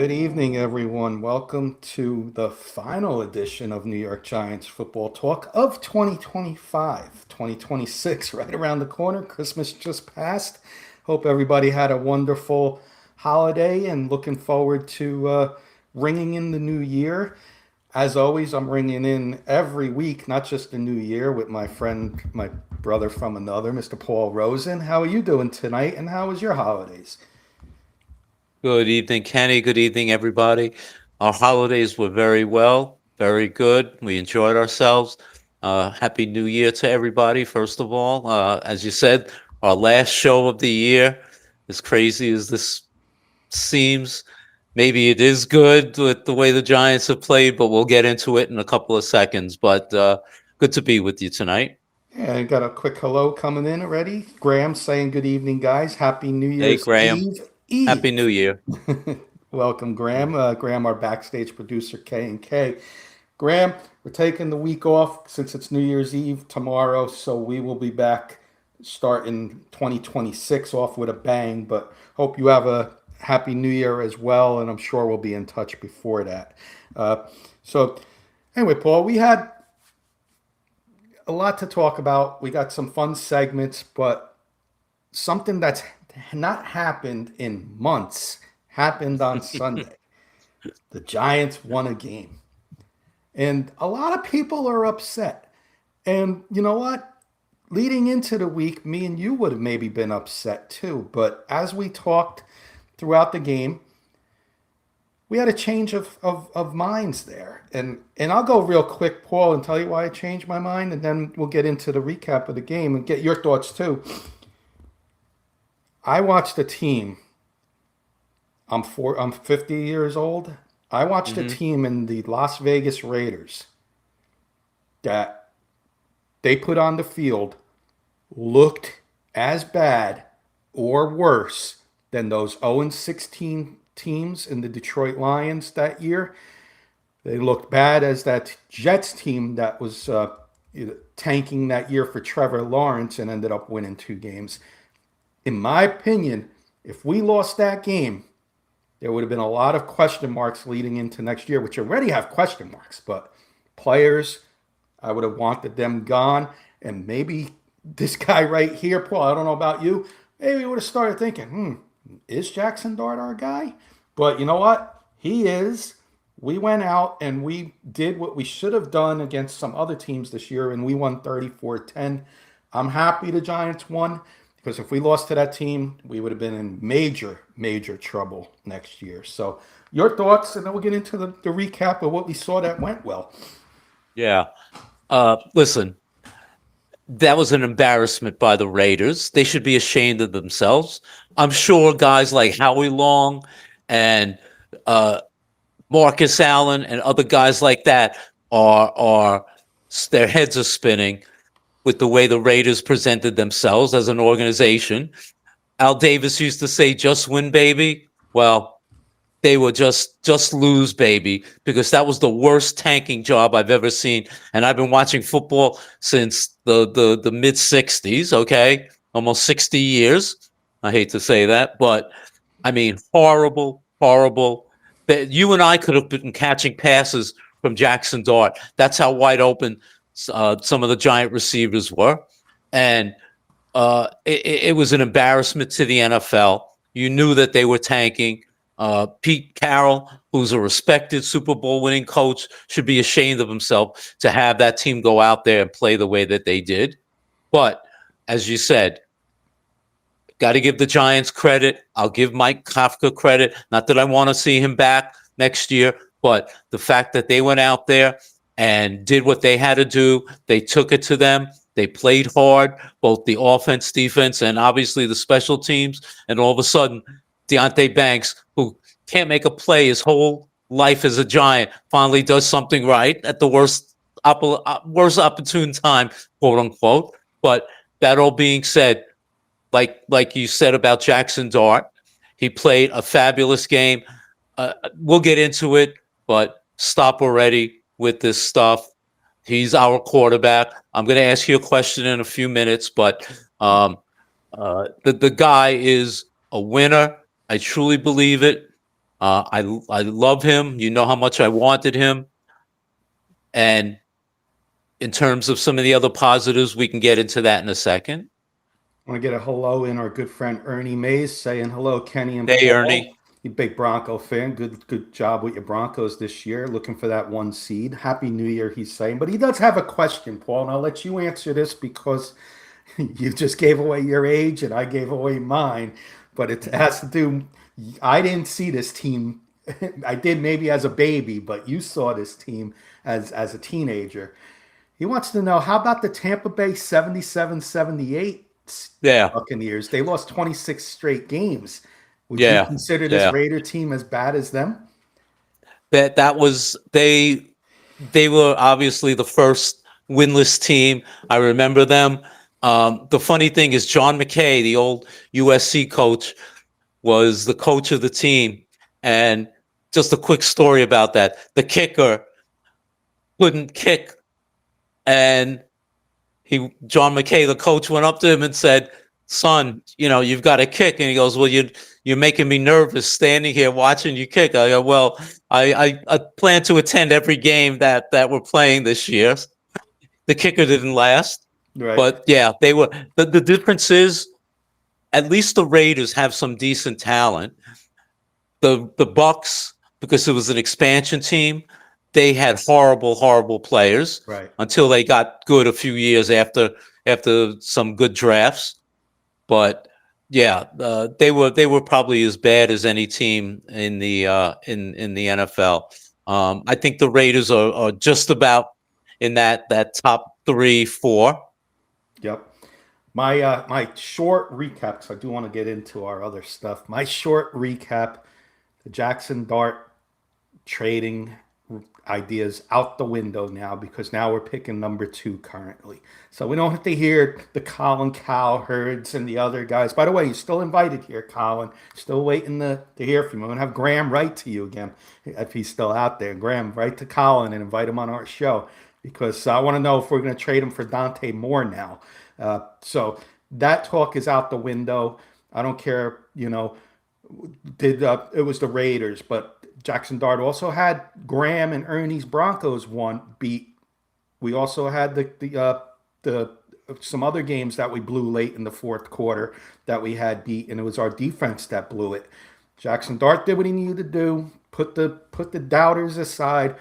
Good evening, everyone. Welcome to the final edition of New York Giants Football Talk of 2025. 2026, right around the corner. Christmas just passed. Hope everybody had a wonderful holiday and looking forward to ringing in the new year. As always, I'm ringing in every week, not just the new year, with my friend, my brother from another, Mr. Paul Rosen. How are you doing tonight, and how was your holidays? Good evening, Kenny. Good evening, everybody. Our holidays were very well, very good. We enjoyed ourselves. Happy New Year to everybody, first of all. As you said, our last show of the year, as crazy as this seems, maybe it is good with the way the Giants have played, but we'll get into it in a couple of seconds. But good to be with you tonight. Yeah, I got a quick hello coming in already. Graham saying good evening, guys. Happy New Hey, Year's Graham. Eve. Happy Eve. New Year. Welcome, Graham. Graham, our backstage producer, K and K. Graham, we're taking the week off since it's New Year's Eve tomorrow, so we will be back starting 2026 off with a bang. But hope you have a happy New Year as well, and I'm sure we'll be in touch before that. Uh, so, anyway, Paul, we had a lot to talk about. We got some fun segments, but something that's not happened in months happened on Sunday. The Giants won a game. And a lot of people are upset. And you know what? Leading into the week, me and you would have maybe been upset too. But as we talked throughout the game, we had a change of minds there. And I'll go real quick, Paul, and tell you why I changed my mind, and then we'll get into the recap of the game and get your thoughts too. I watched a team. I'm 50 years old. I watched a Hmm. team in the Las Vegas Raiders that they put on the field looked as bad or worse than those 0-16 teams in the Detroit Lions that year. They looked bad as that Jets team that was tanking that year for Trevor Lawrence and ended up winning two games. In my opinion, if we lost that game, there would have been a lot of question marks leading into next year, which already have question marks. But players, I would have wanted them gone. And maybe this guy right here, Paul, I don't know about you, maybe we would have started thinking, is Jackson Dart our guy? But you know what? He is. We went out and we did what we should have done against some other teams this year, and we won 34-10. I'm happy the Giants won because if we lost to that team, we would have been in major, major trouble next year. So, your thoughts, and then we'll get into the recap of what we saw that went well. Yeah. Listen, that was an embarrassment by the Raiders. They should be ashamed of themselves. I'm sure guys like Howie Long and uh, Marcus Allen and other guys like that are their heads are spinning with the way the Raiders presented themselves as an organization. Al Davis used to say, "Just win, baby." Well, they were just lose, baby, because that was the worst tanking job I've ever seen. And I've been watching football since the mid '60s. Okay, almost 60 years. I hate to say that, but I mean, horrible, horrible. That you and I could have been catching passes from Jackson Dart. That's how wide open some of the Giant receivers were, and it was an embarrassment to the NFL. You knew that they were tanking. Pete Carroll, who's a respected Super Bowl winning coach, should be ashamed of himself to have that team go out there and play the way that they did. But as you said, got to give the Giants credit. I'll give Mike Kafka credit. Not that I want to see him back next year, but the fact that they went out there and did what they had to do, they took it to them. They played hard, both the offense, defense, and obviously the special teams. And all of a sudden, Deontay Banks, who can't make a play his whole life as a Giant, finally does something right at the worst opportune time, quote unquote. But that all being said, like you said about Jackson Dart, he played a fabulous game. We'll get into it, but stop already with this stuff. He's our quarterback. I'm going to ask you a question in a few minutes, but the guy is a winner. I truly believe it. I love him. You know how much I wanted him. And in terms of some of the other positives, we can get into that in a second. I want to get a hello in our good friend Ernie Mays saying hello, Kenny and Hey, Paul. Ernie. You big Bronco fan. Good job with your Broncos this year. Looking for that one seed. Happy New Year, he's saying. But he does have a question, Paul, and I'll let you answer this because you just gave away your age and I gave away mine. But it has to do. I didn't see this team. I did maybe as a baby, but you saw this team as a teenager. He wants to know how about the Tampa Bay 77-78 Yeah, Buccaneers? They lost 26 straight games. Would you yeah, consider this yeah. Raider team as bad as them? That was they were obviously the first winless team. I remember them. The funny thing is, John McKay, the old USC coach, was the coach of the team. And just a quick story about that: the kicker couldn't kick, and John McKay, the coach, went up to him and said, "Son, you've got to kick." And he goes, "Well, you're making me nervous standing here watching you kick." I go, "Well, I plan to attend every game that we're playing this year." The kicker didn't last, Right. but yeah, they were. The difference is, at least the Raiders have some decent talent. The Bucks, because it was an expansion team, they had horrible players Right. until they got good a few years after some good drafts. But yeah, they were probably as bad as any team in the NFL. I think the Raiders are just about in that top 3, 4. Yep. My short recap, because I do want to get into our other stuff. My short recap: the Jackson Dart trading ideas out the window now because now we're picking number 2 currently. So we don't have to hear the Colin Cowherds and the other guys. By the way, you're still invited here, Colin. Still waiting to hear from you. I'm going to have Graham write to you again if he's still out there. Graham, write to Colin and invite him on our show because I want to know if we're going to trade him for Dante Moore now. So that talk is out the window. I don't care, it was the Raiders, but Jackson Dart also had Graham and Ernie's Broncos one beat. We also had the some other games that we blew late in the fourth quarter that we had beat, and it was our defense that blew it. Jackson Dart did what he needed to do. Put the doubters aside.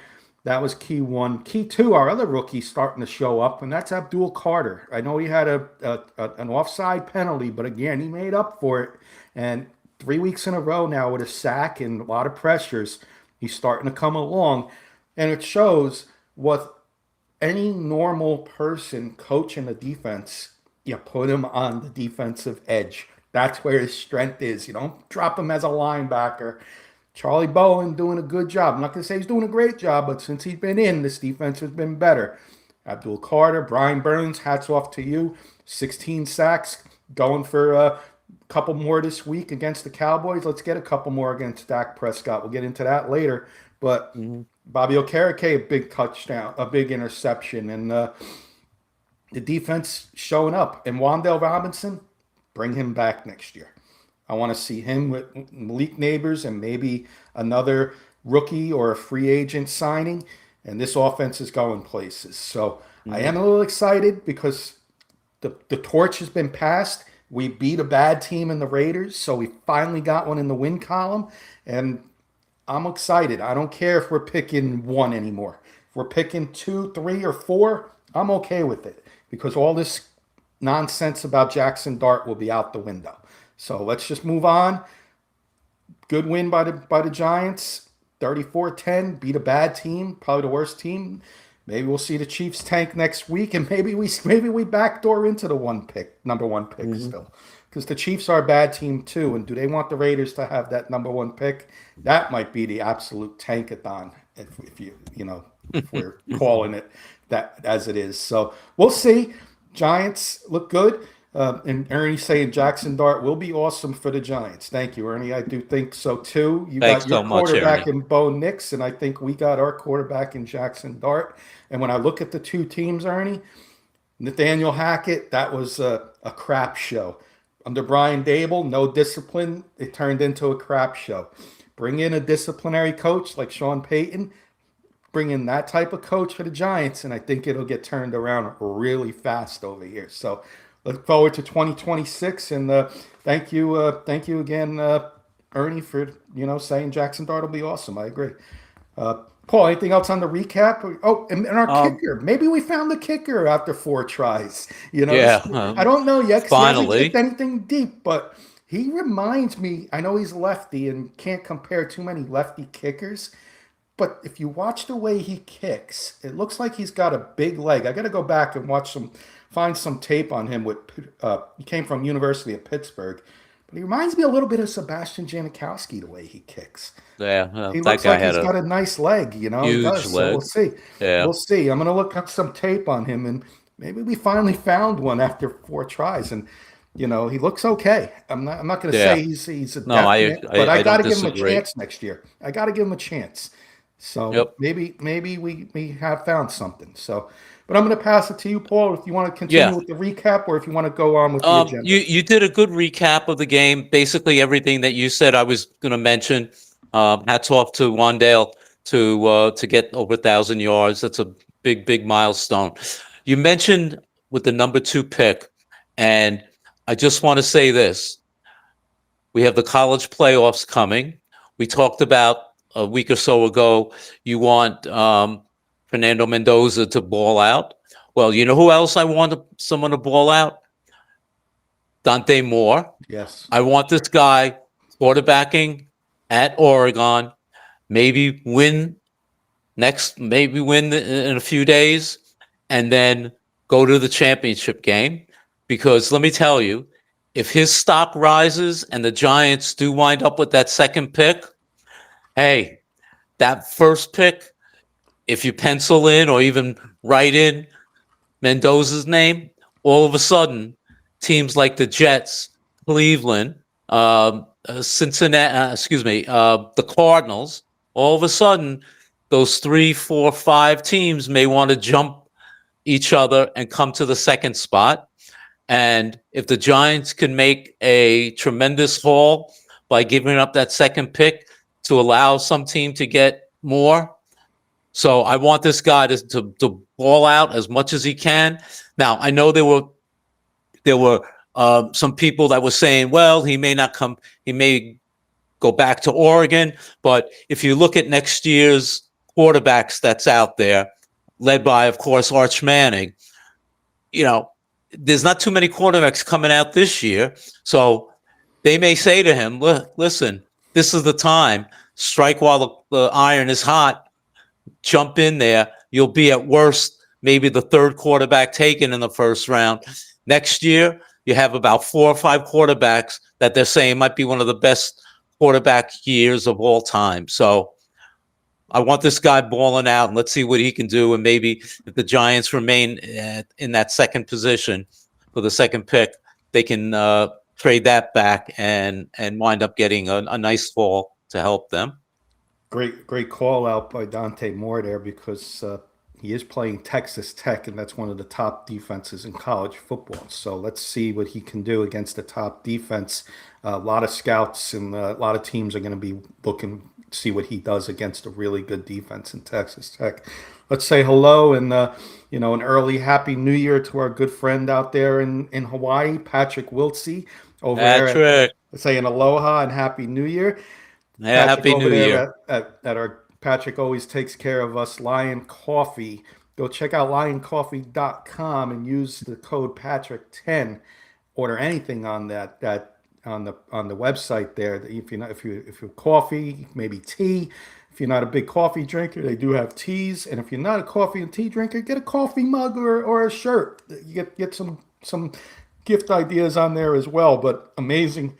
That was key one. Key two, our other rookie starting to show up, and that's Abdul Carter. I know he had an offside penalty, but again, he made up for it. And 3 weeks in a row now with a sack and a lot of pressures, he's starting to come along. And it shows what any normal person coaching a defense, you put him on the defensive edge. That's where his strength is. You don't drop him as a linebacker. Charlie Bowen doing a good job. I'm not going to say he's doing a great job, but since he's been in, this defense has been better. Abdul Carter, Brian Burns, hats off to you. 16 sacks, going for a couple more this week against the Cowboys. Let's get a couple more against Dak Prescott. We'll get into that later. But Bobby Okereke, a big touchdown, a big interception, and the defense showing up. And Wandale Robinson, bring him back next year. I want to see him with Malik Neighbors and maybe another rookie or a free agent signing. And this offense is going places. So I am a little excited because the torch has been passed. We beat a bad team in the Raiders, so we finally got one in the win column. And I'm excited. I don't care if we're picking 1 anymore. If we're picking 2, 3, or 4, I'm okay with it because all this nonsense about Jackson Dart will be out the window. So let's just move on. Good win by the Giants, 34-10. Beat a bad team, probably the worst team. Maybe we'll see the Chiefs tank next week, and maybe we backdoor into the number 1 pick still, because the Chiefs are a bad team too. And do they want the Raiders to have that number 1 pick? That might be the absolute tankathon if if we're calling it that as it is. So we'll see. Giants look good. And Ernie saying Jackson Dart will be awesome for the Giants. Thank you, Ernie. I do think so too. You Thanks got your so much, quarterback Ernie. in Bo Nix, and I think we got our quarterback in Jackson Dart. And when I look at the 2 teams, Ernie, Nathaniel Hackett, that was a crap show. Under Brian Dable, no discipline. It turned into a crap show. bring in a disciplinary coach like Sean Payton, bring in that type of coach for the Giants, and I think it'll get turned around really fast over here. So look forward to 2026, and thank you again, Ernie, for saying Jackson Dart will be awesome. I agree. Paul, anything else on the recap? Oh, and our Um, kicker. Maybe we found the kicker after 4 tries. yeah, I don't know yet 'cause he hasn't kicked finally. anything deep, but he reminds me. I know he's lefty and can't compare too many lefty kickers, but if you watch the way he kicks, it looks like he's got a big leg. I got to go back and find some tape on him. He came from University of Pittsburgh, but he reminds me a little bit of Sebastian Janikowski the way he kicks. Yeah, He that looks guy like had he's a got a nice leg. He huge does. So we'll leg. see. Yeah. We'll see. I'm gonna look up some tape on him, and maybe we finally found one after 4 tries. And he looks okay. I'm not gonna Yeah. say he's a No, definite, but I I got don't to give him a disagree. chance next year. I got to give him a chance. So Yep. maybe we have found something. So, but I'm going to pass it to you, Paul, if you want to continue Yeah. with the recap or if you want to go on with the agenda. You did a good recap of the game. Basically, everything that you said, I was going to mention. Hats off to Wandale to get over 1,000 yards. That's a big milestone. You mentioned with the number 2 pick, and I just want to say this: we have the college playoffs coming. We talked about a week or so ago. You want Fernando Mendoza to ball out. Well, you know who else I want someone to ball out? Dante Moore. Yes. I want this guy quarterbacking at Oregon, maybe win in a few days, and then go to the championship game. Because let me tell you, if his stock rises and the Giants do wind up with that second pick, hey, that first pick, if you pencil in or even write in Mendoza's name, all of a sudden, teams like the Jets, Cleveland, Cincinnati, the Cardinals, all of a sudden, those 3, 4, 5 teams may want to jump each other and come to the second spot. And if the Giants can make a tremendous haul by giving up that second pick to allow some team to get more. So I want this guy to ball out as much as he can. Now, I know there were some people that were saying, well, he may go back to Oregon. But if you look at next year's quarterbacks that's out there, led by, of course, Arch Manning, there's not too many quarterbacks coming out this year. So they may say to him, listen, this is the time. Strike while the iron is hot. Jump in there. You'll be at worst maybe the 3rd quarterback taken in the first round. Next year, you have about 4 or 5 quarterbacks that they're saying might be one of the best quarterback years of all time. So I want this guy balling out, and let's see what he can do. And maybe if the Giants remain in that second position for the second pick, they can trade that back and wind up getting a nice fall to help them. Great call out by Dante Moore there because he is playing Texas Tech, and that's one of the top defenses in college football. So let's see what he can do against the top defense. A lot of scouts and a lot of teams are going to be looking to see what he does against a really good defense in Texas Tech. Let's say hello and an early Happy New Year to our good friend out there in Hawaii, Patrick Wiltsey, over there. Patrick, Saying aloha and Happy New Year. yeah, Patrick Happy over New there Year. at our Patrick always takes care of us. Lion Coffee. Go check out lioncoffee.com and use the code Patrick10. Order anything on that on the website there. If you're coffee, maybe tea. If you're not a big coffee drinker, they do have teas. And if you're not a coffee and tea drinker, get a coffee mug or a shirt. You get some gift ideas on there as well. But amazing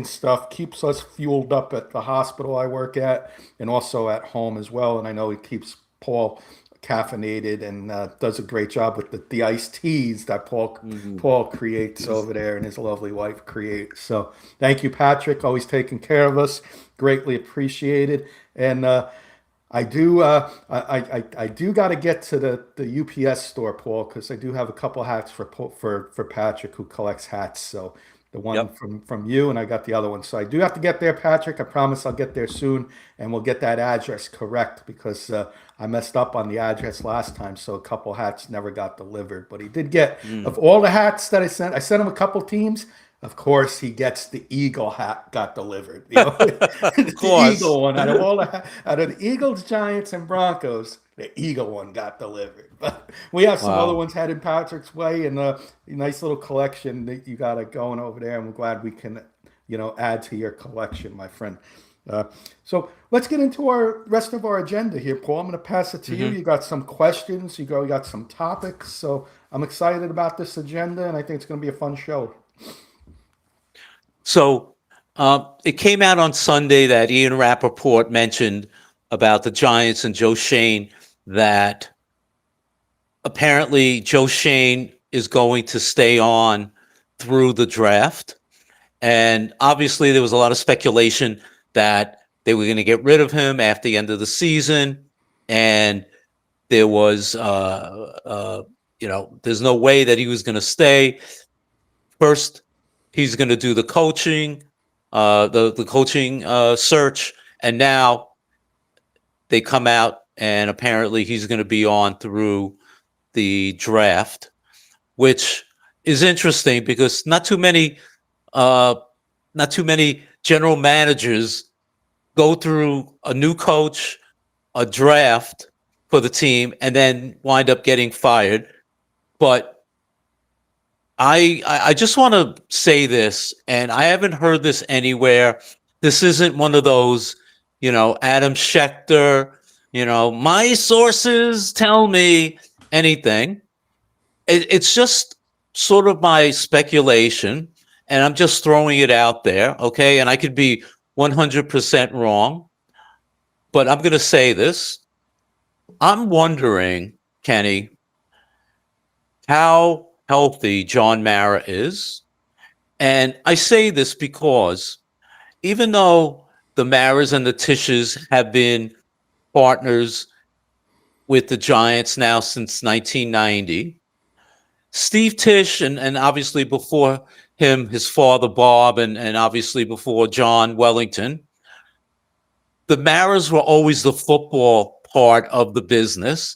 stuff. Keeps us fueled up at the hospital I work at and also at home as well. And I know it keeps Paul caffeinated and does a great job with the iced teas that Paul creates over there and his lovely wife creates. So thank you, Patrick. Always taking care of us. Greatly appreciated. And I do got to get to the UPS store, Paul, because I do have a couple hats for Patrick who collects hats. So The one Yep. from you, and I got the other one. So I do have to get there, Patrick. I promise I'll get there soon, and we'll get that address correct because I messed up on the address last time, so a couple hats never got delivered. But he did get, Mm. of all the hats that I sent him a couple teams. Of course, he gets the Eagle hat got delivered. You know, Of the course. Eagle one out of the Eagles, Giants, and Broncos, the Eagle one got delivered. But we have some other Wow. ones headed Patrick's way, and a nice little collection that you got it going over there. And we're glad we can, add to your collection, my friend. Uh, so let's get into our rest of our agenda here, Paul. I'm going to pass it to you. Hmm. You got some questions. You got some topics. So I'm excited about this agenda, and I think it's going to be a fun show. So it came out on Sunday that Ian Rappaport mentioned about the Giants and Joe Shane that apparently Joe Shane is going to stay on through the draft. And obviously, there was a lot of speculation that they were going to get rid of him after the end of the season. And there was, there's no way that he was going to stay. First, he's going to do the coaching, the coaching search, and now they come out and apparently he's going to be on through the draft, which is interesting because uh, not too many general managers go through a new coach, a draft for the team, and then wind up getting fired. But I just want to say this, and I haven't heard this anywhere. This isn't one of those, Adam Schechter, my sources tell me anything. It's just sort of my speculation, and I'm just throwing it out there, okay? And I could be 100% wrong, but I'm going to say this. I'm wondering, Kenny, how healthy John Mara is. And I say this because even though the Maras and the Tishes have been partners with the Giants now since 1990, Steve Tisch and obviously before him, his father Bob, and obviously before John Wellington, the Maras were always the football part of the business.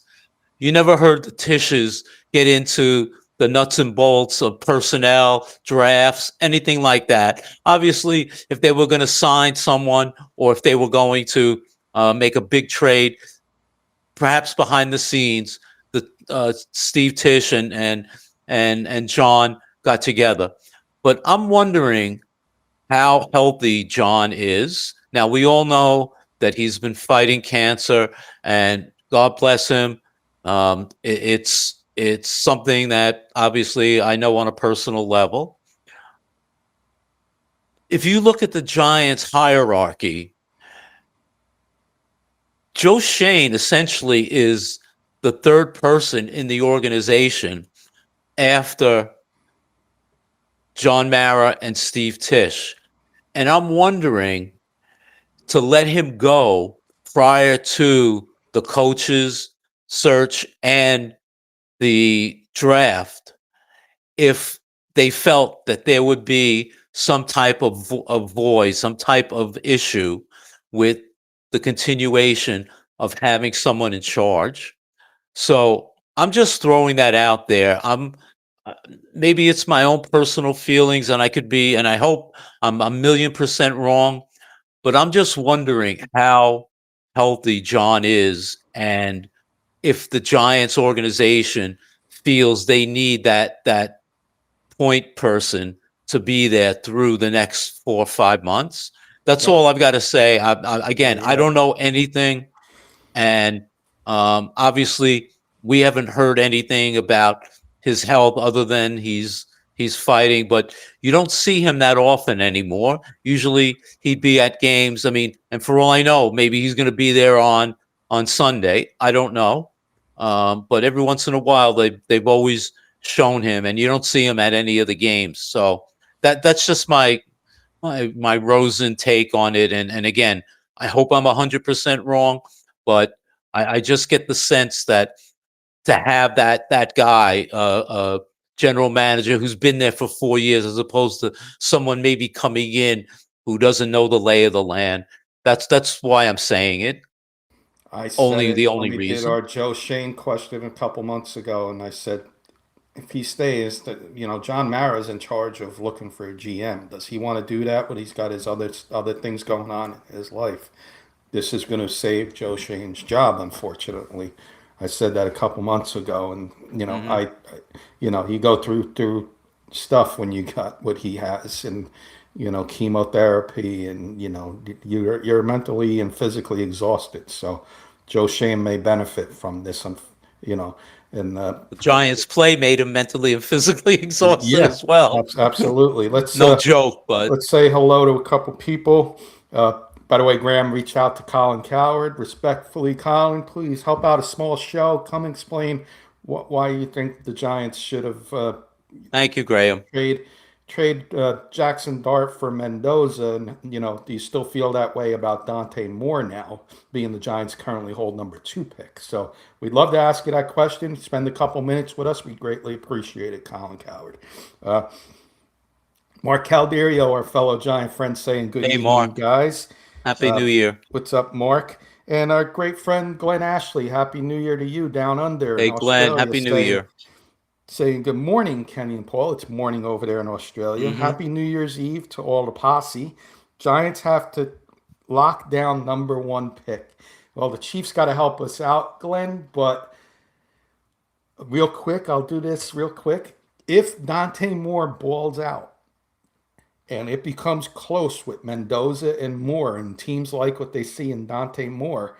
You never heard the Tishes get into the nuts and bolts of personnel, drafts, anything like that. Obviously, if they were going to sign someone or if they were going to make a big trade, perhaps behind the scenes, the Steve Tisch and John got together. But I'm wondering how healthy John is. Now we all know that he's been fighting cancer, and God bless him. It's something that obviously I know on a personal level. If you look at the Giants hierarchy, Joe Shane essentially is the third person in the organization after John Mara and Steve Tisch. And I'm wondering, to let him go prior to the coaches search and the draft, if they felt that there would be some type of void, some type of issue with the continuation of having someone in charge. So I'm just throwing that out there. Uh, Maybe it's my own personal feelings, and I could be, and I hope I'm a million percent wrong, but I'm just wondering how healthy John is, and if the Giants organization feels they need that point person to be there through the next 4 or 5 months. That's Yep. all I've got to say. Again, I Yeah. don't know anything, and obviously we haven't heard anything about his health other than he's fighting, but you don't see him that often anymore. Usually he'd be at games. I mean, and for all I know, maybe he's going to be there on Sunday. I don't know, but every once in a while they've always shown him, and you don't see him at any of the games. So that's just my Rosen take on it. And again, I hope I'm 100% wrong, but I just get the sense that to have that guy general manager who's been there for 4 years, as opposed to someone maybe coming in who doesn't know the lay of the land. That's why I'm saying it. I said Only it the when only we did reason. our Joe Shane question a couple months ago, and I said if he stays, that John Mara's in charge of looking for a GM. Does he want to do that when he's got his other things going on in his life? This is going to save Joe Shane's job, unfortunately. I said that a couple months ago, and Hmm. you go through stuff when you got what he has, and chemotherapy, and you're mentally and physically exhausted. So Joe Shane may benefit from this, you know, and The Giants play made him mentally and physically exhausted yeah, as well. absolutely. Let's No joke, but let's say hello to a couple people. By the way, Graham reached out to Colin Coward. Respectfully, Colin, please help out a small show. Come explain why you think the Giants should have thank you, Graham. trade Jackson Dart for Mendoza. And do you still feel that way about Dante Moore now, being the Giants currently hold #2 pick? So we'd love to ask you that question. Spend a couple minutes with us. We greatly appreciate it, Colin Coward. Uh, Mark Calderio, our fellow Giant friend, saying good Hey, evening, Mark. guys. Happy Uh, New Year. what's up, Mark? And our great friend Glenn Ashley, Happy New Year to you down under in Hey, Glenn. Australia, Happy New saying Year. saying good morning, Kenny and Paul. It's morning over there in Australia. Hmm. Happy New Year's Eve to all the posse. Giants have to lock down #1 pick. Well, the Chiefs got to help us out, Glenn, but real quick, I'll do this real quick. If Dante Moore balls out, and it becomes close with Mendoza and Moore, and teams like what they see in Dante Moore,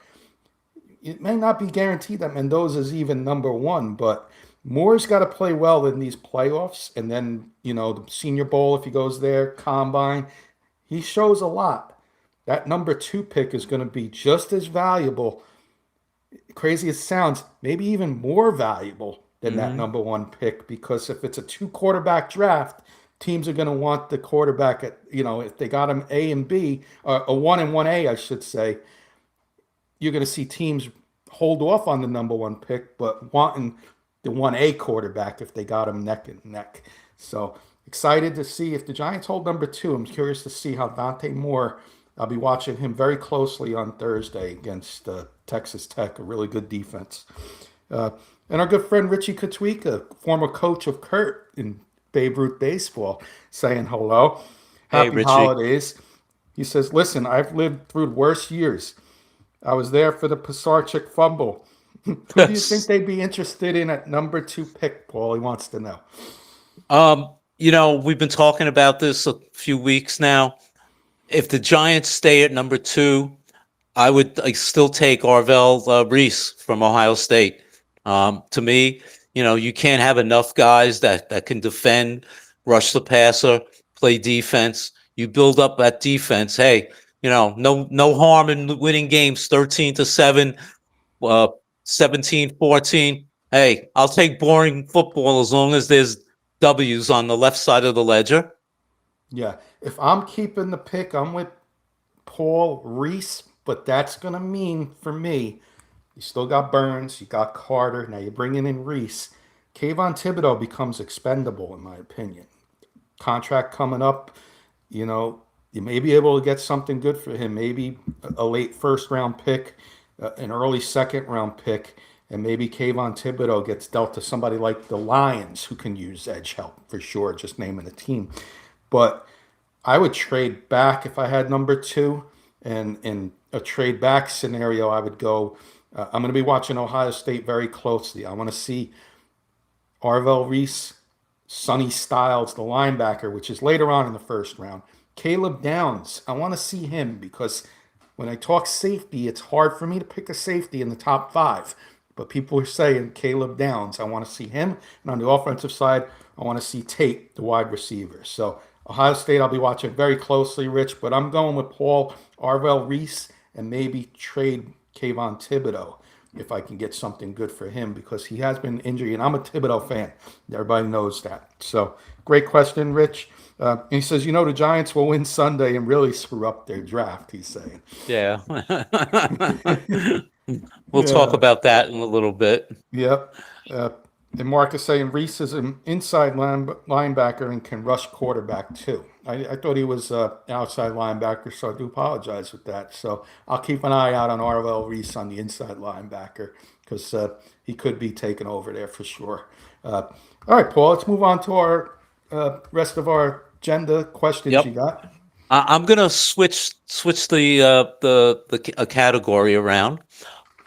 it may not be guaranteed that Mendoza's even #1, but Moore's got to play well in these playoffs, and then the Senior Bowl if he goes there, Combine, he shows a lot. That #2 pick is going to be just as valuable, crazy as it sounds, maybe even more valuable than that Hmm. #1 pick, because if it's a two quarterback draft, teams are going to want the quarterback at, if they got him A and B, a 1 and 1A, I should say, you're going to see teams hold off on the #1 pick, but wanting the 1A quarterback if they got him neck and neck. So excited to see if the Giants hold #2. I'm curious to see how Dante Moore. I'll be watching him very closely on Thursday against Texas Tech, a really good defense. Uh, and our good friend Richie Katwika, former coach of Kurt in Babe Ruth baseball, saying hello. Hey, Happy Richie. holidays. He says, listen, I've lived through the worst years. I was there for the Pisarcik fumble. Who do you think they'd be interested in at #2 pick, Paul? He wants to know. We've been talking about this a few weeks now. If the Giants stay at #2, I would still take Arvell Reese from Ohio State. To me, you can't have enough guys that can defend, rush the passer, play defense. You build up that defense. Hey, no harm in winning games 13-7, uh, 17-14. Hey, I'll take boring football as long as there's W's on the left side of the ledger. Yeah, if I'm keeping the pick, I'm with Paul Reese, but that's going to mean for me, you still got Burns, you got Carter, now you're bringing in Reese. Kayvon Thibodeau becomes expendable, in my opinion. Contract coming up, you may be able to get something good for him. Maybe a late first round pick, an early second round pick, and maybe Kayvon Thibodeau gets dealt to somebody like the Lions who can use edge help for sure, just naming a team. But I would trade back if I had #2. And in a trade back scenario, I would go. I'm going to be watching Ohio State very closely. I want to see Arvell Reese, Sonny Styles, the linebacker, which is later on in the first round. Caleb Downs, I want to see him because when I talk safety, it's hard for me to pick a safety in the top 5. But people are saying Caleb Downs. I want to see him. And on the offensive side, I want to see Tate, the wide receiver. So Ohio State, I'll be watching very closely, Rich. But I'm going with Paul Arvell Reese and maybe trade Kayvon Thibodeau if I can get something good for him because he has been injured. And I'm a Thibodeau fan. Everybody knows that. So great question, Rich. And he says, the Giants will win Sunday and really screw up their draft, he's saying. Yeah. We'll talk Yeah. about that in a little bit. Yep. And Mark is saying Reese is an inside linebacker and can rush quarterback too. I thought he was outside linebacker, so I do apologize with that. So I'll keep an eye out on Arvell Reese on the inside linebacker because he could be taken over there for sure. All right, Paul, let's move on to our rest of our agenda questions you Yep. got. I'm gonna switch the category around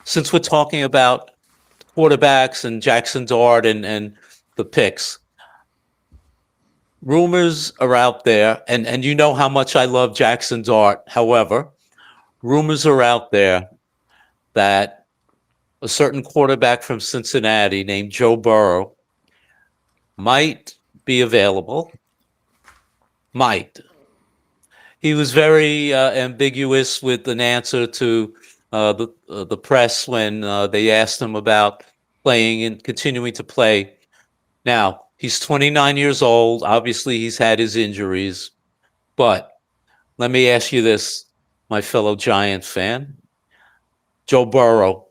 since we're talking about quarterbacks and Jackson Dart and the picks. Rumors are out there, and you know how much I love Jackson Dart. However, rumors are out there that a certain quarterback from Cincinnati named Joe Burrow might be available. Might. He was very ambiguous with an answer to the press when they asked him about playing and continuing to play. Now, he's 29 years old. Obviously, he's had his injuries. But let me ask you this, my fellow Giant fan. Joe Burrow,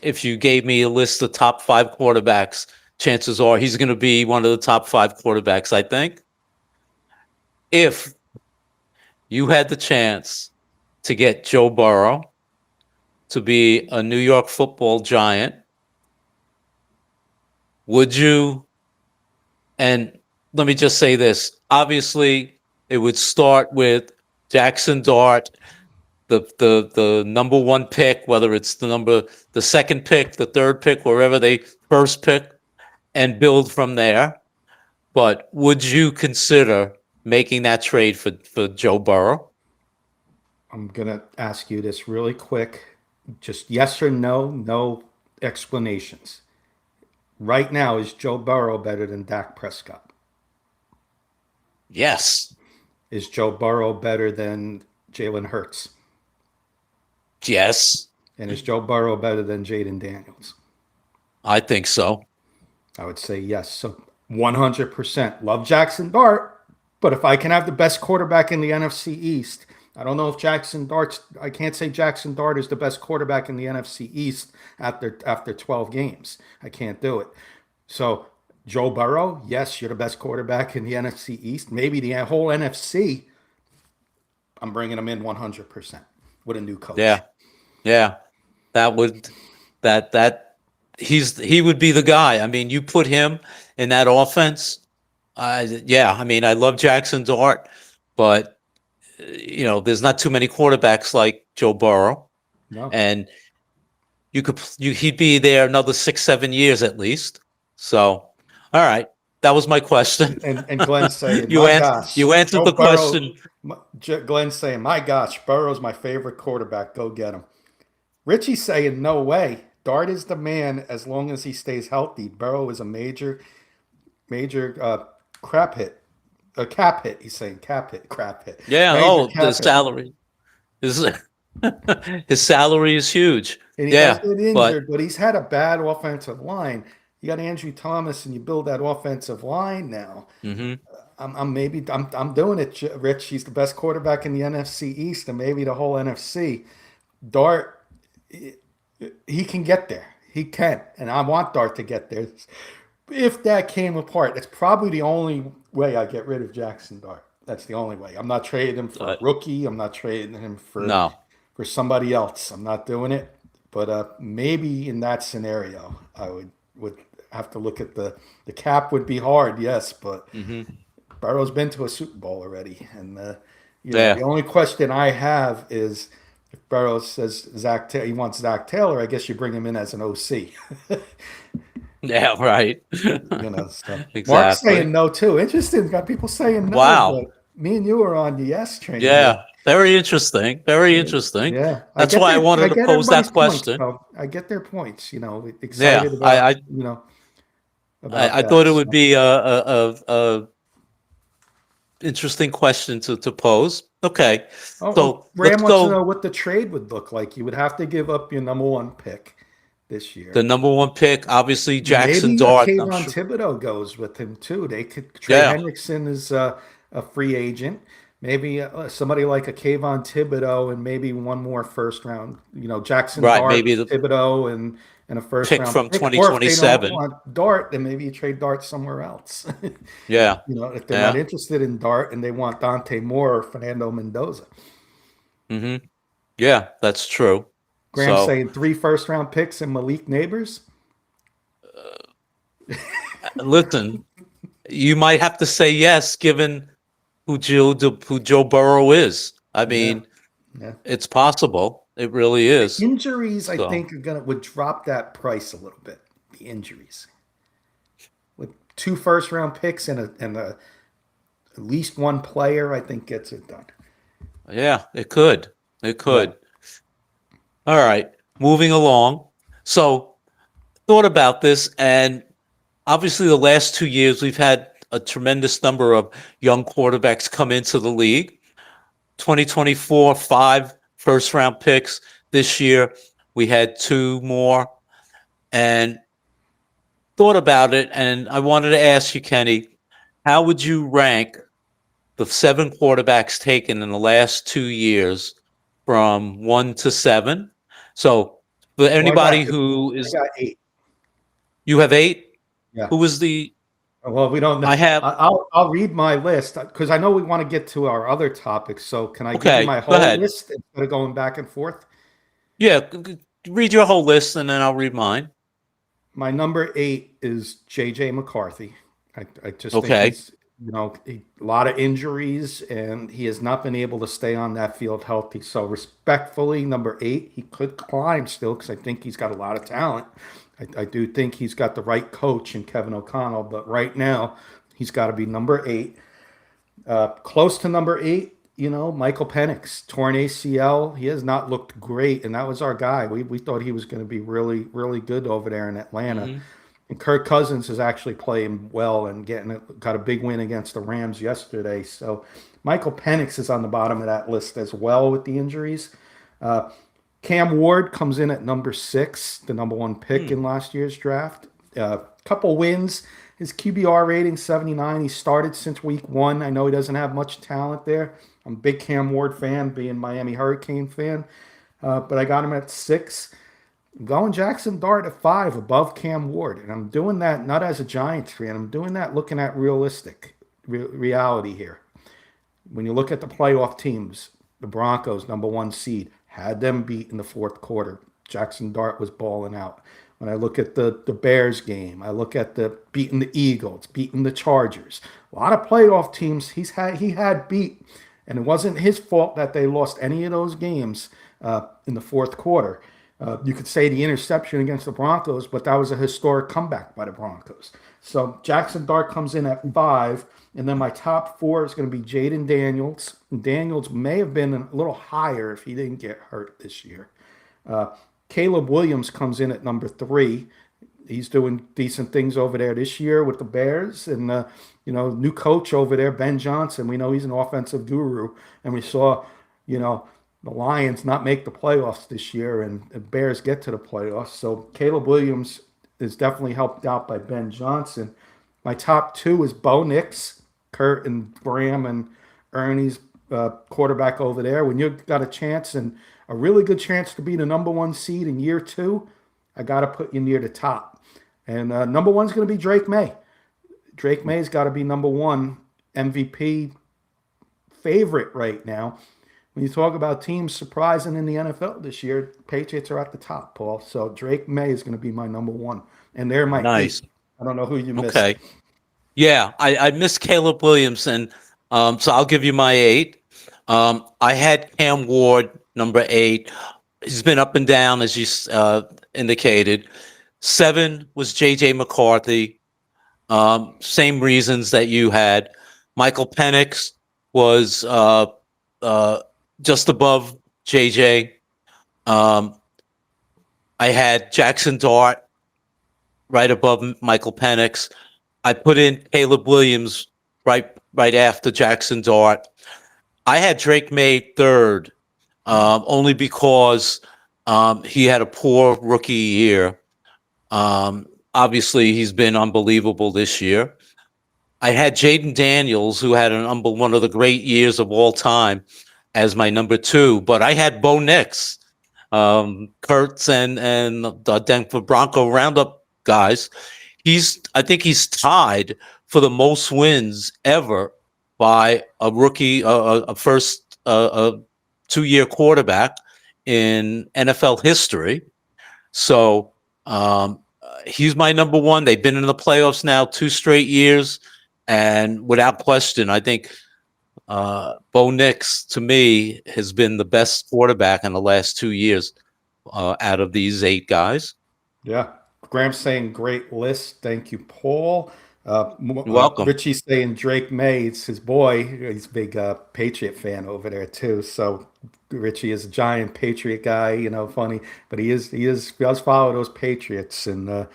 if you gave me a list of top 5 quarterbacks, chances are he's going to be one of the top 5 quarterbacks, I think. If you had the chance to get Joe Burrow to be a New York Football Giant, would you? And let me just say this. Obviously, it would start with Jackson Dart, the number 1 pick, whether it's the second pick, the third pick, wherever they first pick, and build from there. But would you consider making that trade for Joe Burrow? I'm gonna ask you this really quick, just yes or no, no explanations. Right now, is Joe Burrow better than Dak Prescott? Yes. Is Joe Burrow better than Jalen Hurts? Yes. And is Joe Burrow better than Jaden Daniels? I think so. I would say yes. So 100% love Jackson Dart, but if I can have the best quarterback in the NFC East, I don't know if I can't say Jackson Dart is the best quarterback in the NFC East after 12 games. I can't do it. So Joe Burrow, yes, you're the best quarterback in the NFC East. Maybe the whole NFC. I'm bringing him in 100% with a new coach. Yeah. Yeah. That would that he would be the guy. I mean, you put him in that offense. Yeah, I mean, I love Jackson Dart, but there's not too many quarterbacks like Joe Burrow, No. and he'd be there another 6-7 years at least. So, all right, that was my question. And Glenn's saying, you my answered gosh, you answered Joe the Burrow. question. Glenn's saying, my gosh, Burrow's my favorite quarterback. Go get him. Richie's saying, no way. Dart is the man as long as he stays healthy. Burrow is a major crap hit. A cap hit. He's saying cap hit, crap hit. Yeah. Major Oh, cap the hit. salary is his salary is huge. And he does Yeah, get but injured, but he's had a bad offensive line. You got Andrew Thomas, and you build that offensive line now. mhm. I'm doing it, Rich. He's the best quarterback in the NFC East, and maybe the whole NFC. Dart, he can get there. He can, and I want Dart to get there. If that came apart, that's probably the only way I get rid of Jackson Dart. That's the only way. I'm not trading him for a rookie. I'm not trading him No. for somebody else. I'm not doing it. But maybe in that scenario, I would have to look at the cap would be hard, yes, but Burrow's been to a Super Bowl already, and Yeah. the only question I have is if Burrow says he wants Zach Taylor, I guess you bring him in as an OC. Yeah, right. So. Mark's Exactly. saying no too. Interesting. Got people saying no. Wow. But me and you are on the yes train. Yeah. Very interesting. Very interesting. Yeah. That's why I wanted to pose that question. I get their points. Yeah. Excited about about I that. thought it would be a interesting question to pose. Okay. Oh, So Ram let's wants to know go what the trade would look like. You would have to give up your number 1 pick this year. the number 1 pick, obviously Jackson Maybe Dart. Kayvon Thibodeau goes with him too. They could trade Hendrickson as a free agent. Maybe somebody like a Kayvon Thibodeau and maybe one more first round. Jackson Right, Dart, maybe Thibodeau, and and a first Pick round from pick. Or if they don't 2027. want Dart, then maybe you trade Dart somewhere else. Yeah. If they're not Yeah. interested in Dart and they want Dante Moore or Fernando Mendoza. Hmm. Yeah, that's true. Graham So saying 3 first round picks and Malik Neighbors. listen, you might have to say yes, given who Joe Burrow is. I Yeah, mean, yeah. it's possible. It really The is. injuries, I So think, would drop that price a little bit. The injuries with 2 first round picks and at least one player, I think gets it done. yeah, it could. It Yeah. could. All right, moving along. So thought about this, and obviously the last 2 years we've had a tremendous number of young quarterbacks come into the league. 2024, 5 first round picks. This year we had 2 more, and thought about it, and I wanted to ask you, Kenny, how would you rank the 7 quarterbacks taken in the last 2 years from 1 to 7? So for Well, anybody who I is, got 8. you have 8. Yeah. Who was the? Well, we don't know. I have. I'll read my list because I know we want to get to our other topics. So can I give you Okay, my go whole ahead. list instead of going back and forth? Yeah, read your whole list and then I'll read mine. My number 8 is JJ McCarthy. I just think Okay. he's, a lot of injuries and he has not been able to stay on that field healthy. So respectfully, number 8, he could climb still because I think he's got a lot of talent. I do think he's got the right coach in Kevin O'Connell, but right now he's got to be number 8. Close to number 8, Michael Penix, torn ACL. He has not looked great, and that was our guy. We thought he was going to be really, really good over there in Atlanta. Hmm. And Kirk Cousins is actually playing well and got a big win against the Rams yesterday. So Michael Penix is on the bottom of that list as well with the injuries. Uh, Cam Ward comes in at number 6, the number 1 pick in last year's draft. Couple wins. His QBR rating 79. He started since week 1. I know he doesn't have much talent there. I'm a big Cam Ward fan, being Miami Hurricane fan, but I got him at 6. I'm going Jackson Dart at 5, above Cam Ward, and I'm doing that not as a Giants fan. I'm doing that looking at reality here. When you look at the playoff teams, the Broncos, number 1 seed, had them beat in the fourth quarter. Jackson Dart was balling out. When I look at the Bears game, I look at the beating the Eagles, beating the Chargers. A lot of playoff teams he had beat, and it wasn't his fault that they lost any of those games in the fourth quarter. You could say the interception against the Broncos, but that was a historic comeback by the Broncos. So Jackson Dart comes in at 5, and then my top 4 is going to be Jaden Daniels. Daniels may have been a little higher if he didn't get hurt this year. Caleb Williams comes in at number 3. He's doing decent things over there this year with the Bears, and new coach over there, Ben Johnson. We know he's an offensive guru, and we saw, the Lions not make the playoffs this year, and the Bears get to the playoffs. So Caleb Williams is definitely helped out by Ben Johnson. My top 2 is Bo Nix, Kurt and Graham and Ernie's quarterback over there. When you've got a chance and a really good chance to be the number 1 seed in year 2, I got to put you near the top. And number 1 is going to be Drake May. Drake May's got to be number 1 MVP favorite right now. When you talk about teams surprising in the NFL this year, Patriots are at the top, Paul. So Drake May is going to be my number 1. And they're my Nice. 8. I don't know who you missed. Okay. Yeah, I missed Caleb Williams, and so I'll give you my 8. I had Cam Ward, number 8. He's been up and down, as you indicated. 7 was JJ McCarthy. Same reasons that you had. Michael Penix was just above JJ. I had Jackson Dart right above Michael Penix. I put in Caleb Williams right after Jackson Dart. I had Drake May 3rd, only because he had a poor rookie year. Obviously, he's been unbelievable this year. I had Jaden Daniels, who had one of the great years of all time, as my number 2, but I had Bo Nix Kurtz and the Denver Bronco Roundup guys. I think he's tied for the most wins ever by a rookie, a first, a 2-year quarterback in NFL history. So he's my number one. They've been in the playoffs now 2 straight years, and without question, I think Bo Nix, to me, has been the best quarterback in the last 2 years out of these 8 guys. Yeah. Graham's saying great list. Thank you, Paul. Welcome. Richie's saying Drake May. It's his boy. He's a big Patriot fan over there too. So Richie is a giant Patriot guy. You know, funny, but he does follow those Patriots, and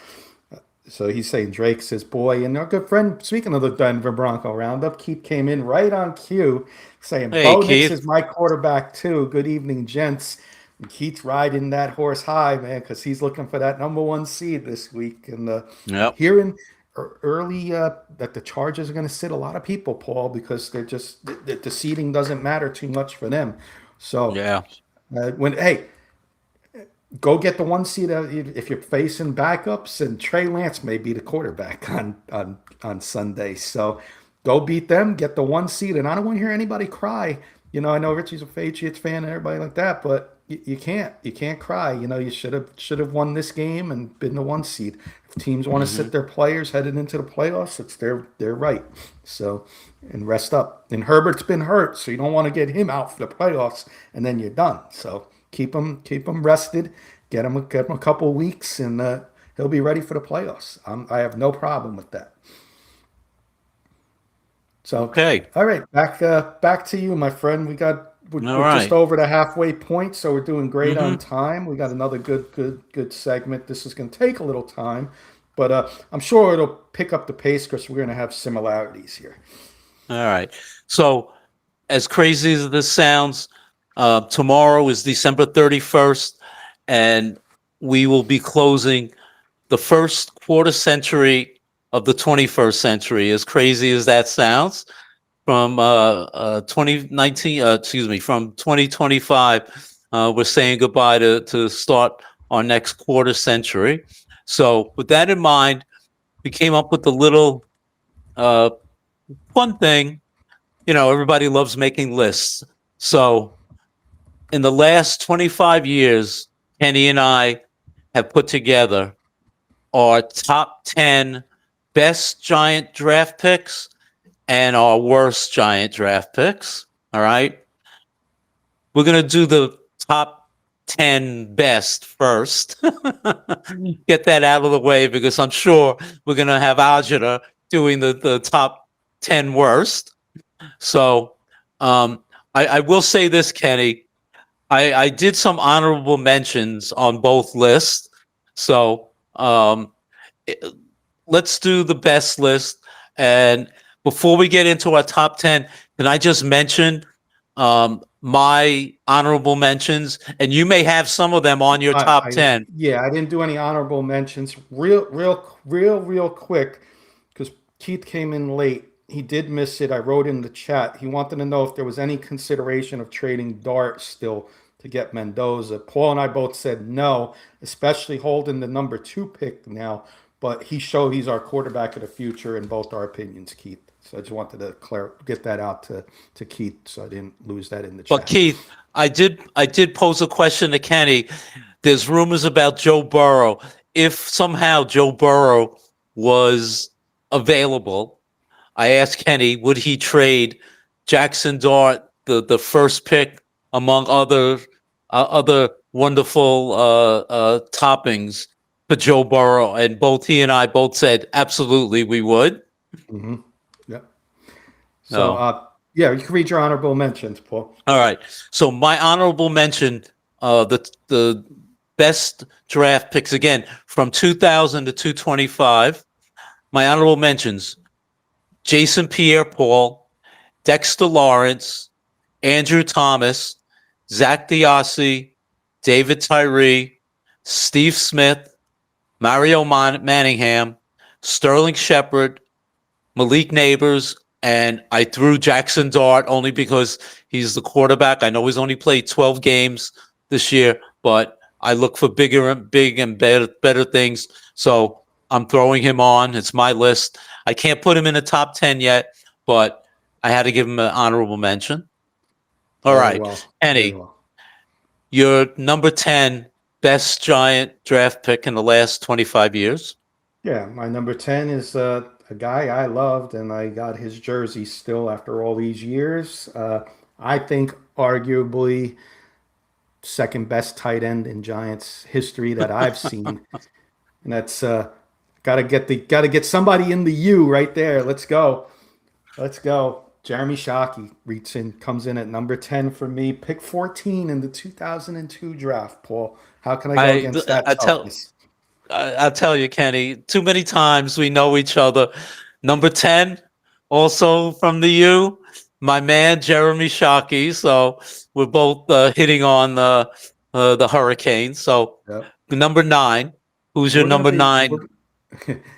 so he's saying Drake's his boy. And our good friend, speaking of the Denver Bronco Roundup, Keith came in right on cue, saying Hey, Bo Nix Keith. is my quarterback too. Good evening, gents. And Keith's riding that horse high, man, because he's looking for that number 1 seed this week. And Yep. hearing early that the Chargers are going to sit a lot of people, Paul, because they're just the seeding doesn't matter too much for them. So Yeah. hey, go get the 1 seed if you're facing backups, and Trey Lance may be the quarterback on Sunday. So go beat them, get the 1 seed, and I don't want to hear anybody cry. You know, I know Richie's a Patriots fan and everybody like that, but you can't cry. You know, you should have won this game and been the 1 seed. If teams want to sit their players headed into the playoffs, it's their right. So, and rest up. And Herbert's been hurt, so you don't want to get him out for the playoffs and then you're done. So keep him rested, get him a couple weeks, and he'll be ready for the playoffs. I have no problem with that. So Okay. all right, back to you, my friend. We're All just right. over the halfway point, so we're doing great on time. We got another good segment. This is going to take a little time, but I'm sure it'll pick up the pace because we're going to have similarities here. All right. So, as crazy as this sounds, tomorrow is December 31st, and we will be closing the first quarter century of the 21st century. As crazy as that sounds, from 2019, from 2025, we're saying goodbye to start our next quarter century. So, with that in mind, we came up with a little fun thing. You know, everybody loves making lists. So, in the last 25 years, Kenny and I have put together our top 10 best Giant draft picks and our worst Giant draft picks. All right. We're going to do the top 10 best first. Get that out of the way, because I'm sure we're going to have Ajita doing the top 10 worst. So I will say this, Kenny. I did some honorable mentions on both lists. So let's do the best list. And before we get into our top 10, can I just mention my honorable mentions? And you may have some of them on your top 10. Yeah, I didn't do any honorable mentions. Real quick, because Keith came in late. He did miss it. I wrote in the chat. He wanted to know if there was any consideration of trading Dart still to get Mendoza. Paul and I both said no, especially holding the number 2 pick now. But he showed he's our quarterback of the future in both our opinions, Keith. So I just wanted to get that out to Keith, so I didn't lose that in the chat. But Keith, I did pose a question to Kenny. There's rumors about Joe Burrow. If somehow Joe Burrow was available, I asked Kenny, would he trade Jackson Dart, the first pick among other wonderful toppings, for Joe Burrow? And both he and I both said absolutely we would. Mm-hmm. Yep. So yeah, you can read your honorable mentions, Paul. All right. So my honorable mention, the best draft picks again from 2000 to 225. My honorable mentions: Jason Pierre-Paul, Dexter Lawrence, Andrew Thomas, Zach Diossi, David Tyree, Steve Smith, Mario Manningham, Sterling Shepard, Malik Neighbors, and I threw Jackson Dart only because he's the quarterback. I know he's only played 12 games this year, but I look for big and better things. So I'm throwing him on. It's my list. I can't put him in the top 10 yet, but I had to give him an honorable mention. All Very right, well. Very Kenny, well. your number 10 best Giant draft pick in the last 25 years. Yeah, my number 10 is a guy I loved, and I got his jersey still after all these years. I think arguably second best tight end in Giants history that I've seen, and that's got to get somebody in the U right there. Let's go, let's go. Jeremy Shockey comes in at number 10 for me, pick 14 in the 2002 draft. Paul, how can I go I against that I tell toughness? I'll tell you, Kenny, too many times we know each other. Number 10, also from the U, my man Jeremy Shockey. So we're both hitting on the Hurricanes. So Yep. number 9, who's your We're gonna number be. 9?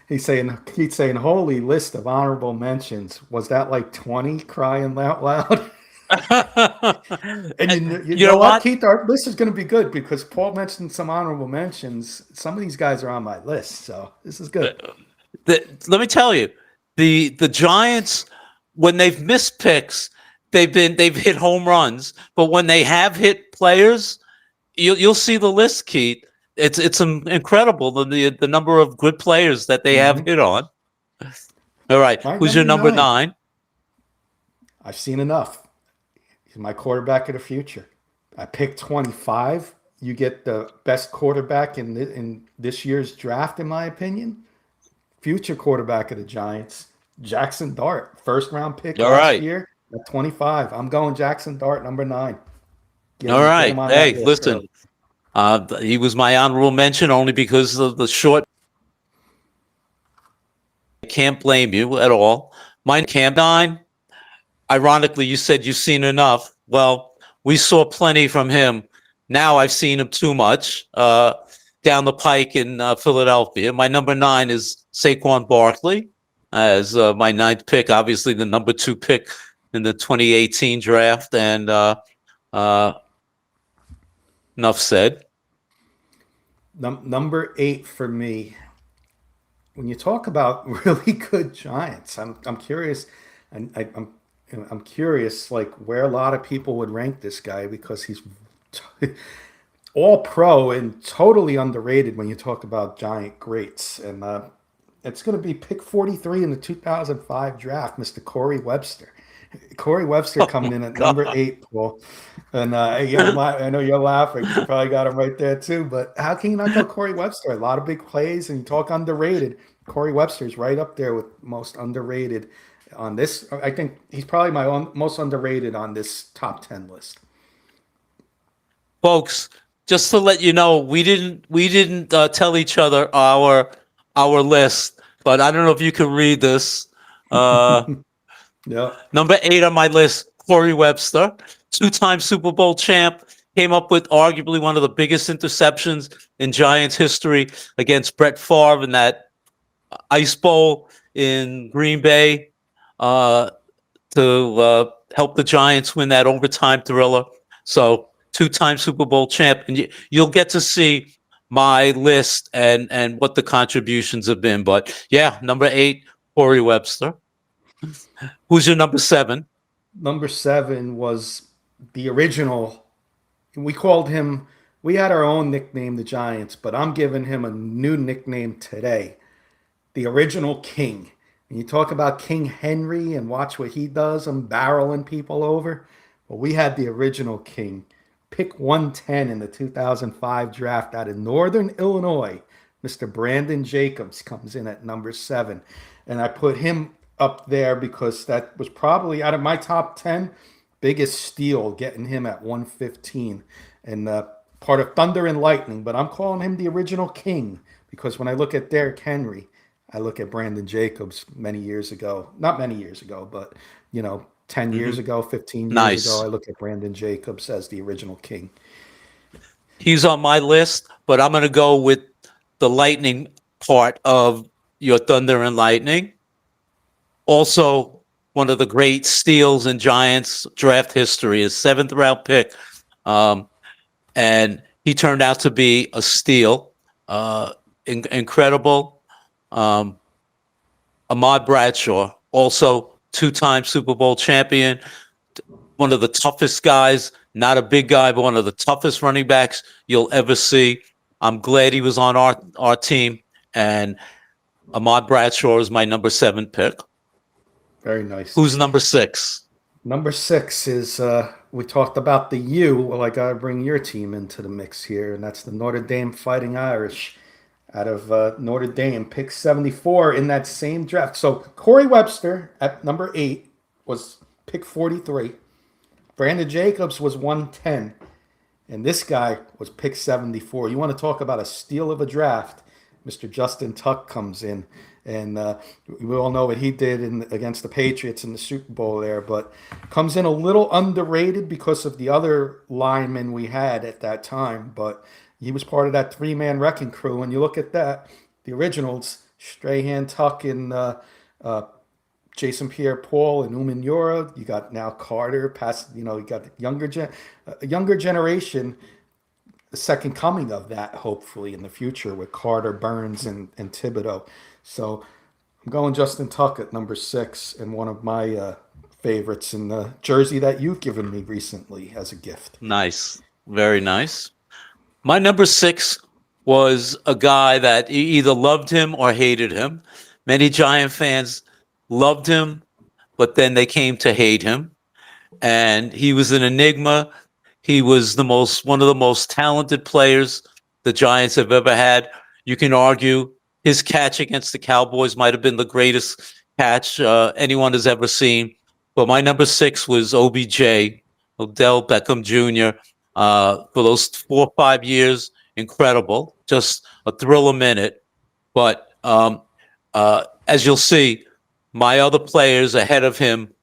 He's saying, holy list of honorable mentions. Was that like 20 crying out loud? And you You know know what, what? Keith? Our list is going to be good because Paul mentioned some honorable mentions. Some of these guys are on my list, so this is good. Let me tell you, the Giants, when they've missed picks, they've hit home runs, but when they have hit players, you'll see the list, Keith. It's incredible the number of good players that they have Mhm. hit on. All right, My who's your number number 9. 9? I've seen enough. He's my quarterback of the future. I picked 25. You get the best quarterback in this year's draft, in my opinion. Future quarterback of the Giants, Jackson Dart, first round pick All last right, year at 25. I'm going Jackson Dart, number 9. all Get right. him on that Hey, list listen, early. he was my honorable mention only because of the short. I can't blame you at all. Mine Cam 9. Ironically, you said you've seen enough. Well, we saw plenty from him. Now I've seen him too much down the pike in Philadelphia. My number 9 is Saquon Barkley as my ninth pick, obviously the number 2 pick in the 2018 draft. And uh, enough said. Number 8 for me. When you talk about really good Giants, I'm curious, and I'm curious like where a lot of people would rank this guy because he's all pro and totally underrated when you talk about Giant greats. And it's going to be pick 43 in the 2005 draft, Mr. Corey Webster. Corey Webster Oh coming my in at number God. 8, Paul. And I know you're laughing. You probably got him right there too. But how can you not go Corey Webster? A lot of big plays, and you talk underrated. Corey Webster's right up there with most underrated on this. I think he's probably my most underrated on this top 10 list. Folks, just to let you know, we didn't tell each other our list, but I don't know if you can read this. Uh, Yeah. Number 8 on my list, Corey Webster, 2-time Super Bowl champ, came up with arguably one of the biggest interceptions in Giants history against Brett Favre in that Ice Bowl in Green Bay uh, to help the Giants win that overtime thriller. So 2-time Super Bowl champ, and you'll get to see my list and what the contributions have been. But yeah, number 8, Corey Webster. Who's your number 7? Number 7 was the original. We called him, we had our own nickname, the Giants, but I'm giving him a new nickname today, the original King. When you talk about King Henry and watch what he does, I'm barreling people over. Well, we had the original King. Pick 110 in the 2005 draft out of Northern Illinois. Mr. Brandon Jacobs comes in at number 7. And I put him up there because that was probably out of my top 10 biggest steal, getting him at 115 and part of Thunder and Lightning. But I'm calling him the original King because when I look at Derrick Henry, I look at Brandon Jacobs many years ago, not many years ago, but 10 years Hmm. ago, 15 years ago, Nice. I look at Brandon Jacobs as the original King. He's on my list, but I'm going to go with the Lightning part of your Thunder and Lightning. Also, one of the great steals in Giants draft history, is 7th round pick. And He turned out to be a steal, incredible. Um, Ahmad Bradshaw, also two-time Super Bowl champion, one of the toughest guys, not a big guy, but one of the toughest running backs you'll ever see. I'm glad he was on our team, and Ahmad Bradshaw is my number 7 pick. Very nice. Who's number 6? Number 6 is we talked about the U. Well, I gotta bring your team into the mix here, and that's the Notre Dame Fighting Irish out of Notre Dame, pick 74 in that same draft. So Corey Webster at number 8 was pick 43. Brandon Jacobs was 110. And this guy was pick 74. You want to talk about a steal of a draft? Mr. Justin Tuck comes in. And we all know what he did against the Patriots in the Super Bowl there, but comes in a little underrated because of the other linemen we had at that time. But he was part of that three-man wrecking crew. And you look at that, the originals, Strahan, Tuck, and Jason Pierre-Paul and Umenyiora. You got now Carter, you got the younger generation, the second coming of that, hopefully, in the future with Carter, Burns, and Thibodeau. So I'm going Justin Tuck at number 6 and one of my favorites in the jersey that you've given me recently as a gift. Nice. Very nice. My number 6 was a guy that you either loved him or hated him. Many Giant fans loved him, but then they came to hate him. And he was an enigma. He was one of the most talented players the Giants have ever had. You can argue his catch against the Cowboys might have been the greatest catch anyone has ever seen. But my number 6 was OBJ, Odell Beckham Jr. For those 4 or 5 years, incredible. Just a thrill a minute. But as you'll see, my other players ahead of him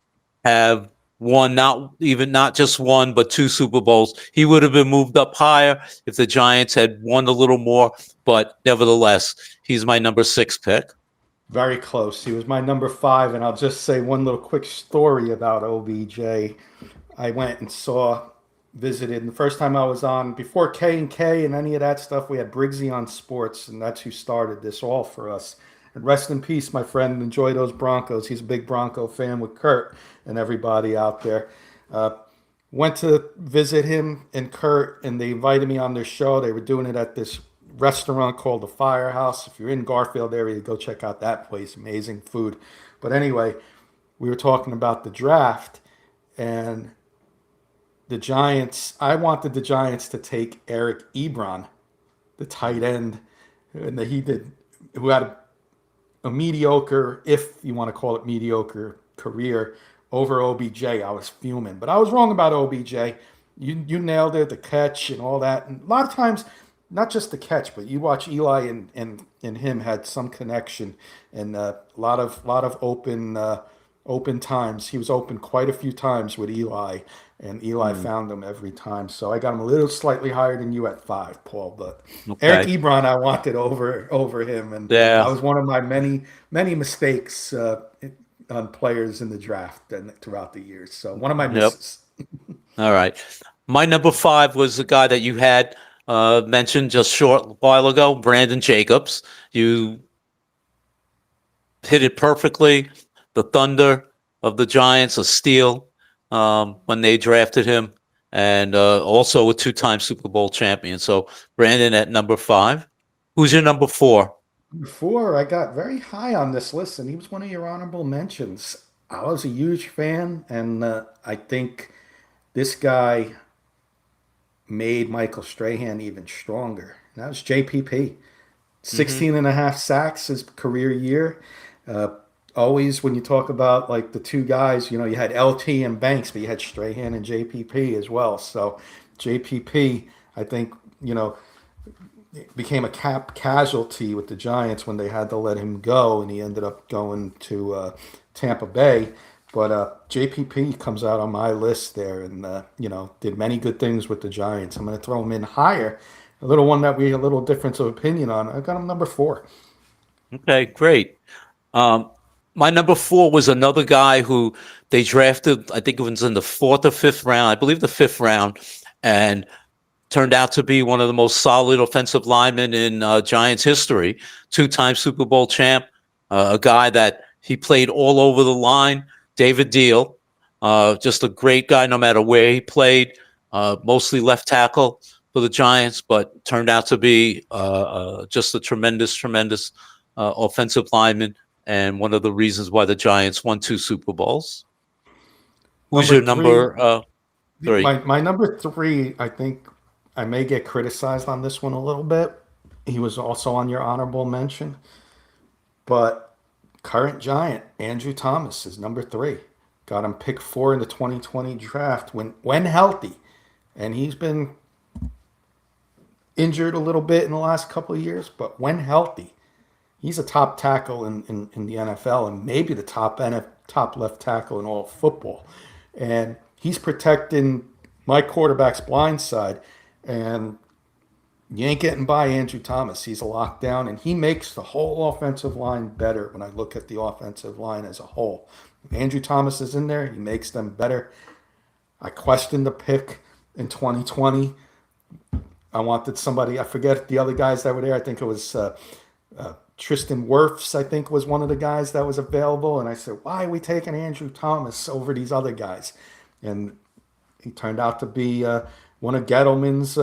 have won not just one, but 2 Super Bowls. He would have been moved up higher if the Giants had won a little more, but nevertheless, he's my number 6 pick. Very close. He was my number 5, and I'll just say one little quick story about OBJ. I went and visited, and the first time I was on, before K&K and any of that stuff, we had Briggsy on Sports, and that's who started this all for us. And rest in peace, my friend. Enjoy those Broncos. He's a big Bronco fan with Kurt and everybody out there. Went to visit him and Kurt, and they invited me on their show. They were doing it at this restaurant called the Firehouse. If you're in Garfield area, go check out that place. Amazing food. But anyway, we were talking about the draft, and the Giants. I wanted the Giants to take Eric Ebron, the tight end, and who had a mediocre, if you want to call it mediocre, career over OBJ. I was fuming, but I was wrong about OBJ. You nailed it, the catch and all that. And a lot of times, not just the catch, but you watch Eli and him had some connection, and a lot of open times. He was open quite a few times with Eli, and Eli found him every time. So I got him a little slightly higher than you at 5, Paul. But okay. Eric Ebron, I wanted over him, and that was one of my many mistakes on players in the draft and throughout the years. So one of my misses. All right, my number 5 was the guy that you had mentioned just short while ago, Brandon Jacobs. You hit it perfectly. The Thunder of the Giants, a steal when they drafted him, and also a 2-time Super Bowl champion. So Brandon at number 5. Who's your number 4? Number 4, I got very high on this list, and he was one of your honorable mentions. I was a huge fan, and I think this guy made Michael Strahan even stronger. And that was JPP. 16 and a half sacks his career year. Always when you talk about like the 2 guys, you had LT and Banks, but you had Strahan and JPP as well. So JPP, I think, became a casualty with the Giants when they had to let him go, and he ended up going to Tampa Bay. But JPP comes out on my list there, and did many good things with the Giants. I'm going to throw him in higher. A little one that we had a little difference of opinion on. I got him number 4. Okay, great. My number 4 was another guy who they drafted. I think it was in the 4th or 5th round. I believe the 5th round, and turned out to be one of the most solid offensive linemen in Giants history, two-time Super Bowl champ, a guy that he played all over the line, David Deal, just a great guy no matter where he played, mostly left tackle for the Giants, but turned out to be just a tremendous offensive lineman and one of the reasons why the Giants won 2 Super Bowls. Who's Number your three, number 3? my number three, I think I may get criticized on this one a little bit. He was also on your honorable mention, but current Giant Andrew Thomas is number three. Got him pick 4 in the 2020 draft when healthy, and he's been injured a little bit in the last couple of years, but when healthy, he's a top tackle in the NFL and maybe the top left tackle in all of football. And he's protecting my quarterback's blind side. And you ain't getting by Andrew Thomas. He's a lockdown, and he makes the whole offensive line better when I look at the offensive line as a whole. If Andrew Thomas is in there, he makes them better. I questioned the pick in 2020. I wanted somebody, I forget the other guys that were there. I think it was Tristan Wirfs, I think, was one of the guys that was available. And I said, why are we taking Andrew Thomas over these other guys? And he turned out to be one of Gettleman's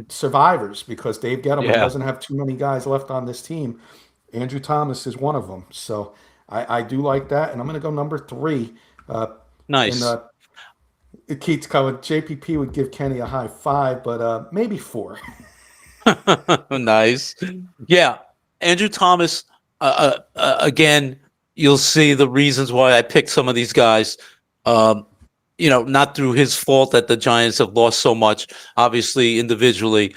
survivors, because Dave Gettleman doesn't have too many guys left on this team. Andrew Thomas is one of them. So I do like that. And I'm going to go number 3. Nice. Keats covered. JPP would give Kenny a high 5, but maybe 4. Nice. Yeah. Andrew Thomas, again, you'll see the reasons why I picked some of these guys. Not through his fault that the Giants have lost so much, obviously, individually.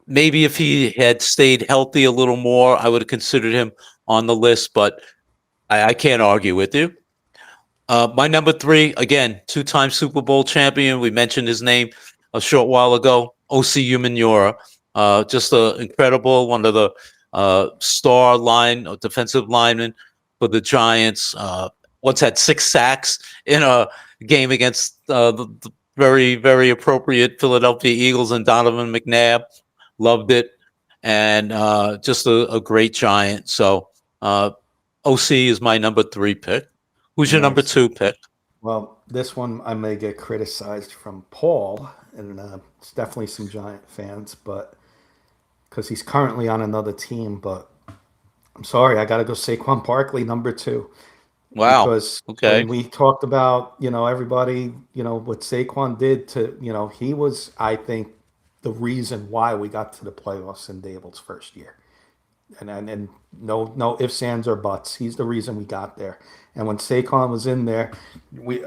Maybe if he had stayed healthy a little more, I would have considered him on the list, but I can't argue with you. My number 3, again, 2-time Super Bowl champion. We mentioned his name a short while ago, O.C. Umenyiora. Just incredible, one of the star defensive linemen for the Giants. Once had 6 sacks in a game against the very, very appropriate Philadelphia Eagles and Donovan McNabb. Loved it. And just a great Giant. So OC is my number 3 pick. Who's your number 2 pick? Well, this one I may get criticized from Paul, and it's definitely some Giant fans, but because he's currently on another team. But I'm sorry, I got to go Saquon Barkley, number 2. Wow. Because when we talked about, everybody, what Saquon did to, he was, I think, the reason why we got to the playoffs in Daboll's first year. And no ifs, ands, or buts. He's the reason we got there. And when Saquon was in there,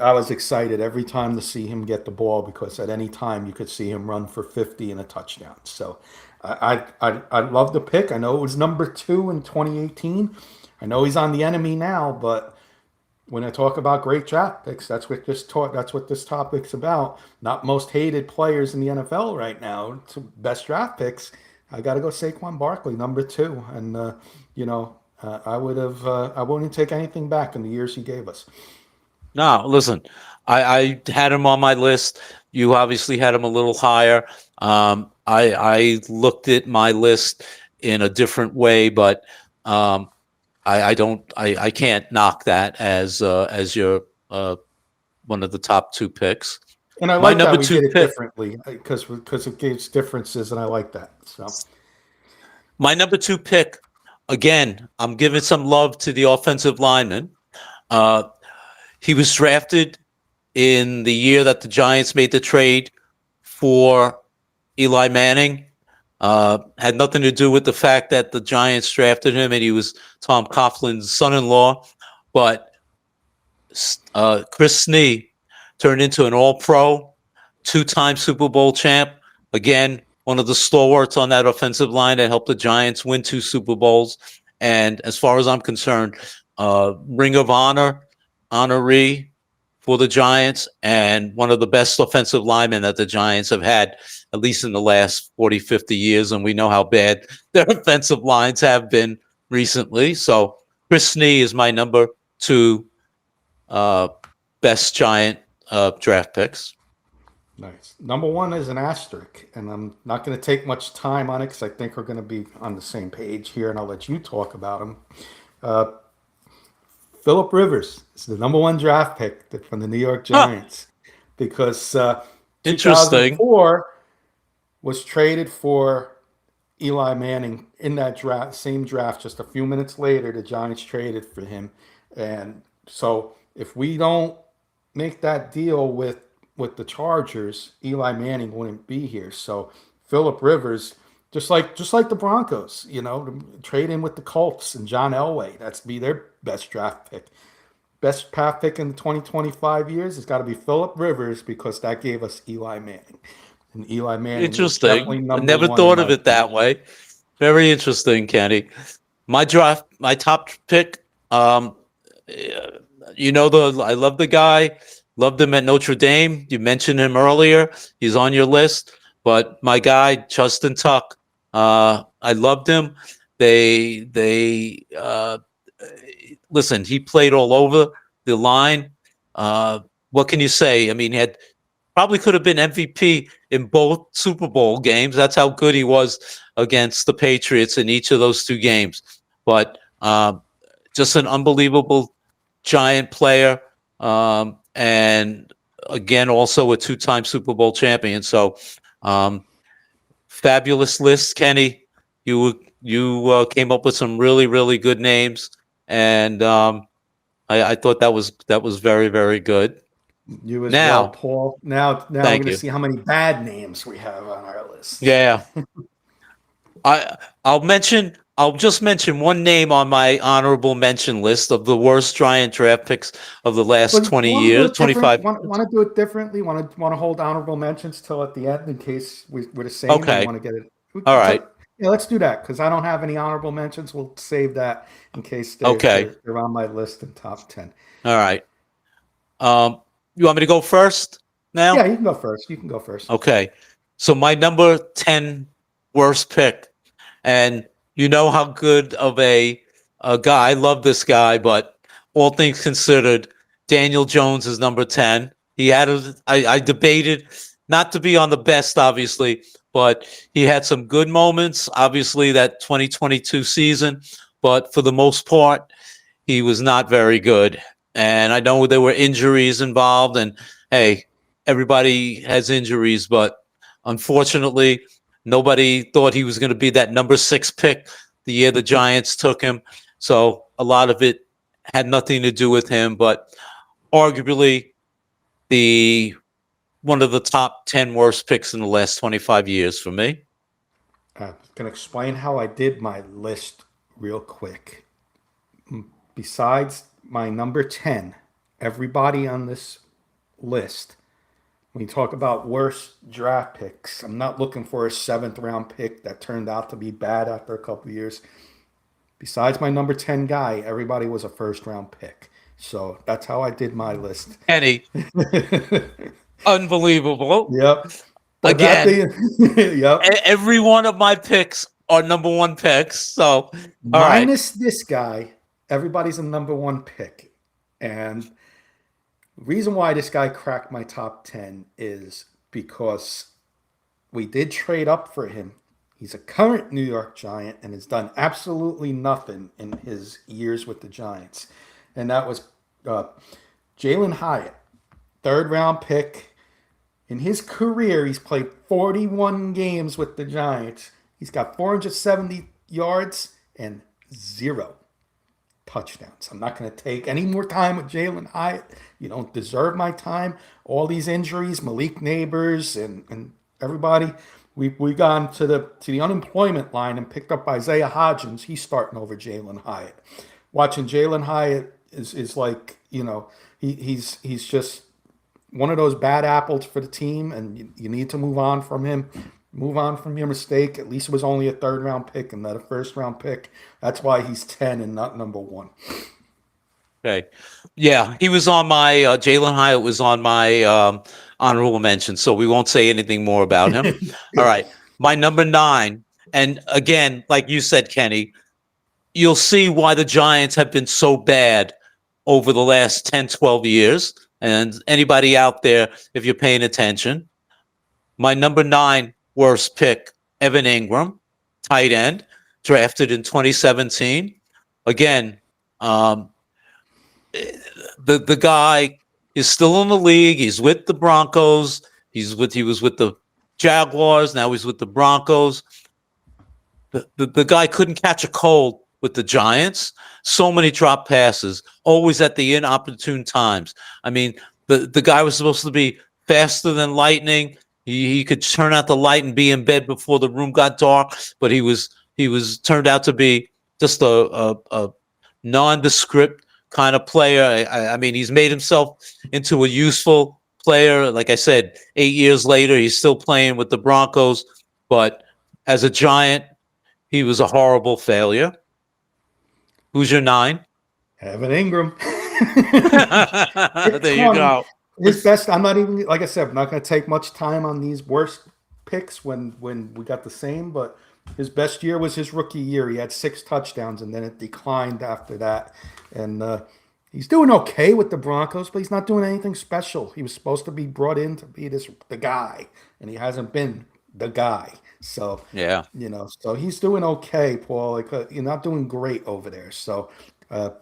I was excited every time to see him get the ball, because at any time you could see him run for 50 and a touchdown. So I love the pick. I know it was number 2 in 2018. I know he's on the enemy now, but when I talk about great draft picks, that's what this topic's about. Not most hated players in the NFL right now. It's best draft picks. I got to go Saquon Barkley, number 2, and I wouldn't take anything back in the years he gave us. No, listen, I had him on my list. You obviously had him a little higher. I looked at my list in a different way, but I can't knock that as your one of the top 2 picks. And I like that we did it differently, because it gives differences, and I like that. So my number 2 pick, again, I'm giving some love to the offensive lineman. He was drafted in the year that the Giants made the trade for Eli Manning. Had nothing to do with the fact that the Giants drafted him and he was Tom Coughlin's son-in-law. But Chris Snee turned into an all-pro, 2-time Super Bowl champ. Again, one of the stalwarts on that offensive line that helped the Giants win 2 Super Bowls. And as far as I'm concerned, Ring of Honor honoree for the Giants, and one of the best offensive linemen that the Giants have had, at least in the last 40, 50 years. And we know how bad their offensive lines have been recently. So Chris Snee is my number 2 best Giant draft picks. Nice. Number one is an asterisk, and I'm not going to take much time on it because I think we're going to be on the same page here, and I'll let you talk about him. Uh, Philip Rivers is the number one draft pick from the New York Huh. Giants because Interesting. 2004 was traded for Eli Manning in that draft, same draft. Just a few minutes later, the Giants traded for him, and so if we don't make that deal with the Chargers, Eli Manning wouldn't be here. So Philip Rivers, just like the Broncos, trade in with the Colts and John Elway. That's be their best draft pick. Best draft pick in the 2025 years has got to be Philip Rivers because that gave us Eli Manning. And Eli Manning is definitely Interesting. I number never one in thought of my it that way. Very interesting, Kenny. My top pick. Um, uh, I love the guy. Loved him at Notre Dame. You mentioned him earlier. He's on your list. But my guy, Justin Tuck. I loved him. They listen. He played all over the line. Uh, what can you say? I mean, he had probably could have been MVP in both Super Bowl games. That's how good he was against the Patriots in each of those two games. But just an unbelievable giant player, and again, also a two-time Super Bowl champion. So, um, fabulous list, Kenny. You came up with some really really good names, and I thought that was very very good. You as well, Now, Paul. Now we're thank going to you. see how many bad names we have on our list. Yeah, I I'll just mention one name on my honorable mention list of the worst Giant draft picks of the last But 20 want to do years, it different? 25. Want to do it differently? Want to hold honorable mentions till at the end in case we're the same, or you Okay. want to get it? All right. Yeah, let's do that because I don't have any honorable mentions. We'll save that in case Okay. they're on my list in top 10. All right. Um, you want me to go first Yeah, now? you can go first. You can go first. Okay. So my number 10 worst pick, and you know how good of a guy. I love this guy, but all things considered, Daniel Jones is number 10. I debated not to be on the best, obviously, but he had some good moments. Obviously, that 2022 season, but for the most part, he was not very good. And I know there were injuries involved, and hey, everybody has injuries, but unfortunately, nobody thought he was going to be that number 6 pick the year the Giants took him. So a lot of it had nothing to do with him, but arguably the one of the top 10 worst picks in the last 25 years for me. I can explain how I did my list real quick. Besides my number 10, everybody on this list, when you talk about worst draft picks, I'm not looking for a seventh round pick that turned out to be bad after a couple of years. Besides my number 10 guy, everybody was a first round pick. So that's how I did my list. Kenny, unbelievable. Yep. But that Again, being, yep. every one of my picks are number 1 picks. So, all right. Minus this guy, everybody's a number one pick. And the reason why this guy cracked my top 10 is because we did trade up for him. He's a current New York Giant and has done absolutely nothing in his years with the Giants. And that was Jalen Hyatt, third round pick. In his career, he's played 41 games with the Giants. He's got 470 yards and 0 touchdowns. I'm not going to take any more time with Jalen Hyatt. You don't deserve my time. All these injuries, Malik Neighbors and everybody. We gone to the unemployment line and picked up Isaiah Hodgins. He's starting over Jalen Hyatt. Watching Jalen Hyatt is like, he's just one of those bad apples for the team, and you need to move on from him. Move on from your mistake. At least it was only a third round pick and not a first round pick. That's why he's 10 and not number 1. Okay. Yeah, he was on my Jalen Hyatt was on my honorable mention, so we won't say anything more about him. All right. My number 9, and again, like you said, Kenny, you'll see why the Giants have been so bad over the last 10, 12 years. And anybody out there, if you're paying attention, My number 9 worst pick, Evan Ingram, tight end, drafted in 2017. Again, the guy is still in the league. He's with the Broncos. He was with the Jaguars. Now he's with the Broncos. The guy couldn't catch a cold with the Giants. So many drop passes, always at the inopportune times. I mean, the guy was supposed to be faster than lightning. He could turn out the light and be in bed before the room got dark, but he was turned out to be just a nondescript kind of player. I mean, he's made himself into a useful player. Like I said, 8 years later, he's still playing with the Broncos, but as a Giant, he was a horrible failure. Who's your 9? Evan Ingram. There you go. His best. I'm not even, like I said, I'm not going to take much time on these worst picks when we got the same. But his best year was his rookie year. He had 6 touchdowns, and then it declined after that. And he's doing okay with the Broncos, but he's not doing anything special. He was supposed to be brought in to be the guy, and he hasn't been the guy. So Yeah. so he's doing okay, Paul. Like you're not doing great over there. So I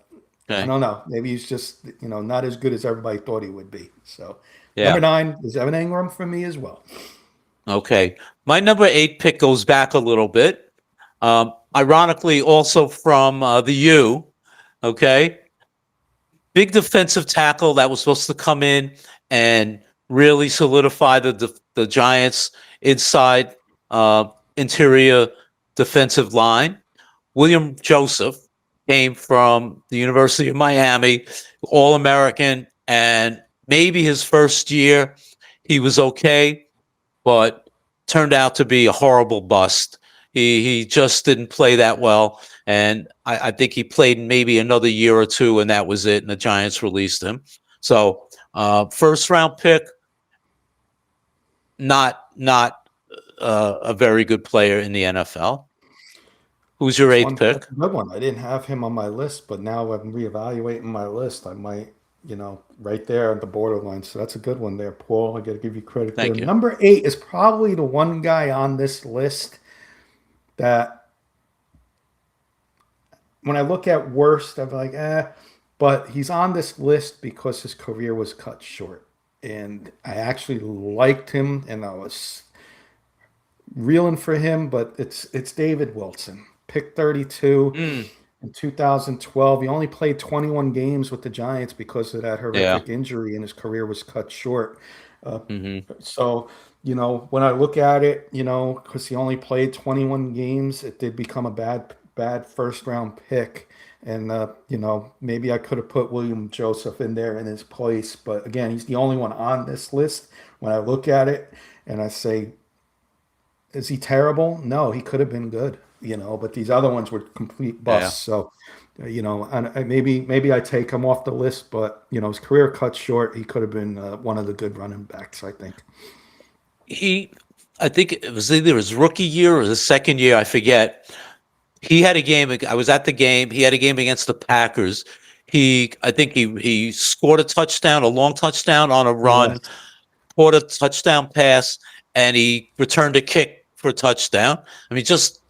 Okay. don't know. Maybe he's just not as good as everybody thought he would be. So Yeah. number 9 is Evan Ingram for me as well. Okay. My number 8 pick goes back a little bit. Ironically, also from the U. Okay. Big defensive tackle that was supposed to come in and really solidify the Giants' inside interior defensive line. William Joseph came from the University of Miami, All-American, and maybe his first year he was okay, but turned out to be a horrible bust. He just didn't play that well, and I think he played maybe another year or two, and that was it, and the Giants released him. So first round pick, not a very good player in the NFL. Who's your 8th pick? That's a good one. I didn't have him on my list, but now I'm reevaluating my list. I might, right there at the borderline. So that's a good one there, Paul. I got to give you credit Thank there. you. Number 8 is probably the one guy on this list that when I look at worst, I'm like, but he's on this list because his career was cut short. And I actually liked him, and I was reeling for him, but it's David Wilson. Pick 32 in 2012. He only played 21 games with the Giants because of that horrific injury, and his career was cut short. So, when I look at it, because he only played 21 games, it did become a bad first round pick. And, maybe I could have put William Joseph in there in his place. But again, he's the only one on this list. When I look at it and I say, is he terrible? No, he could have been good, but these other ones were complete busts. Yeah. So, and maybe I take him off the list, but, his career cut short. He could have been one of the good running backs, I think. I think it was either his rookie year or his second year, I forget. He had a game. I was at the game. He had a game against the Packers. I think he scored a long touchdown on a run, Yes. caught a touchdown pass, and he returned a kick for a touchdown. I mean, just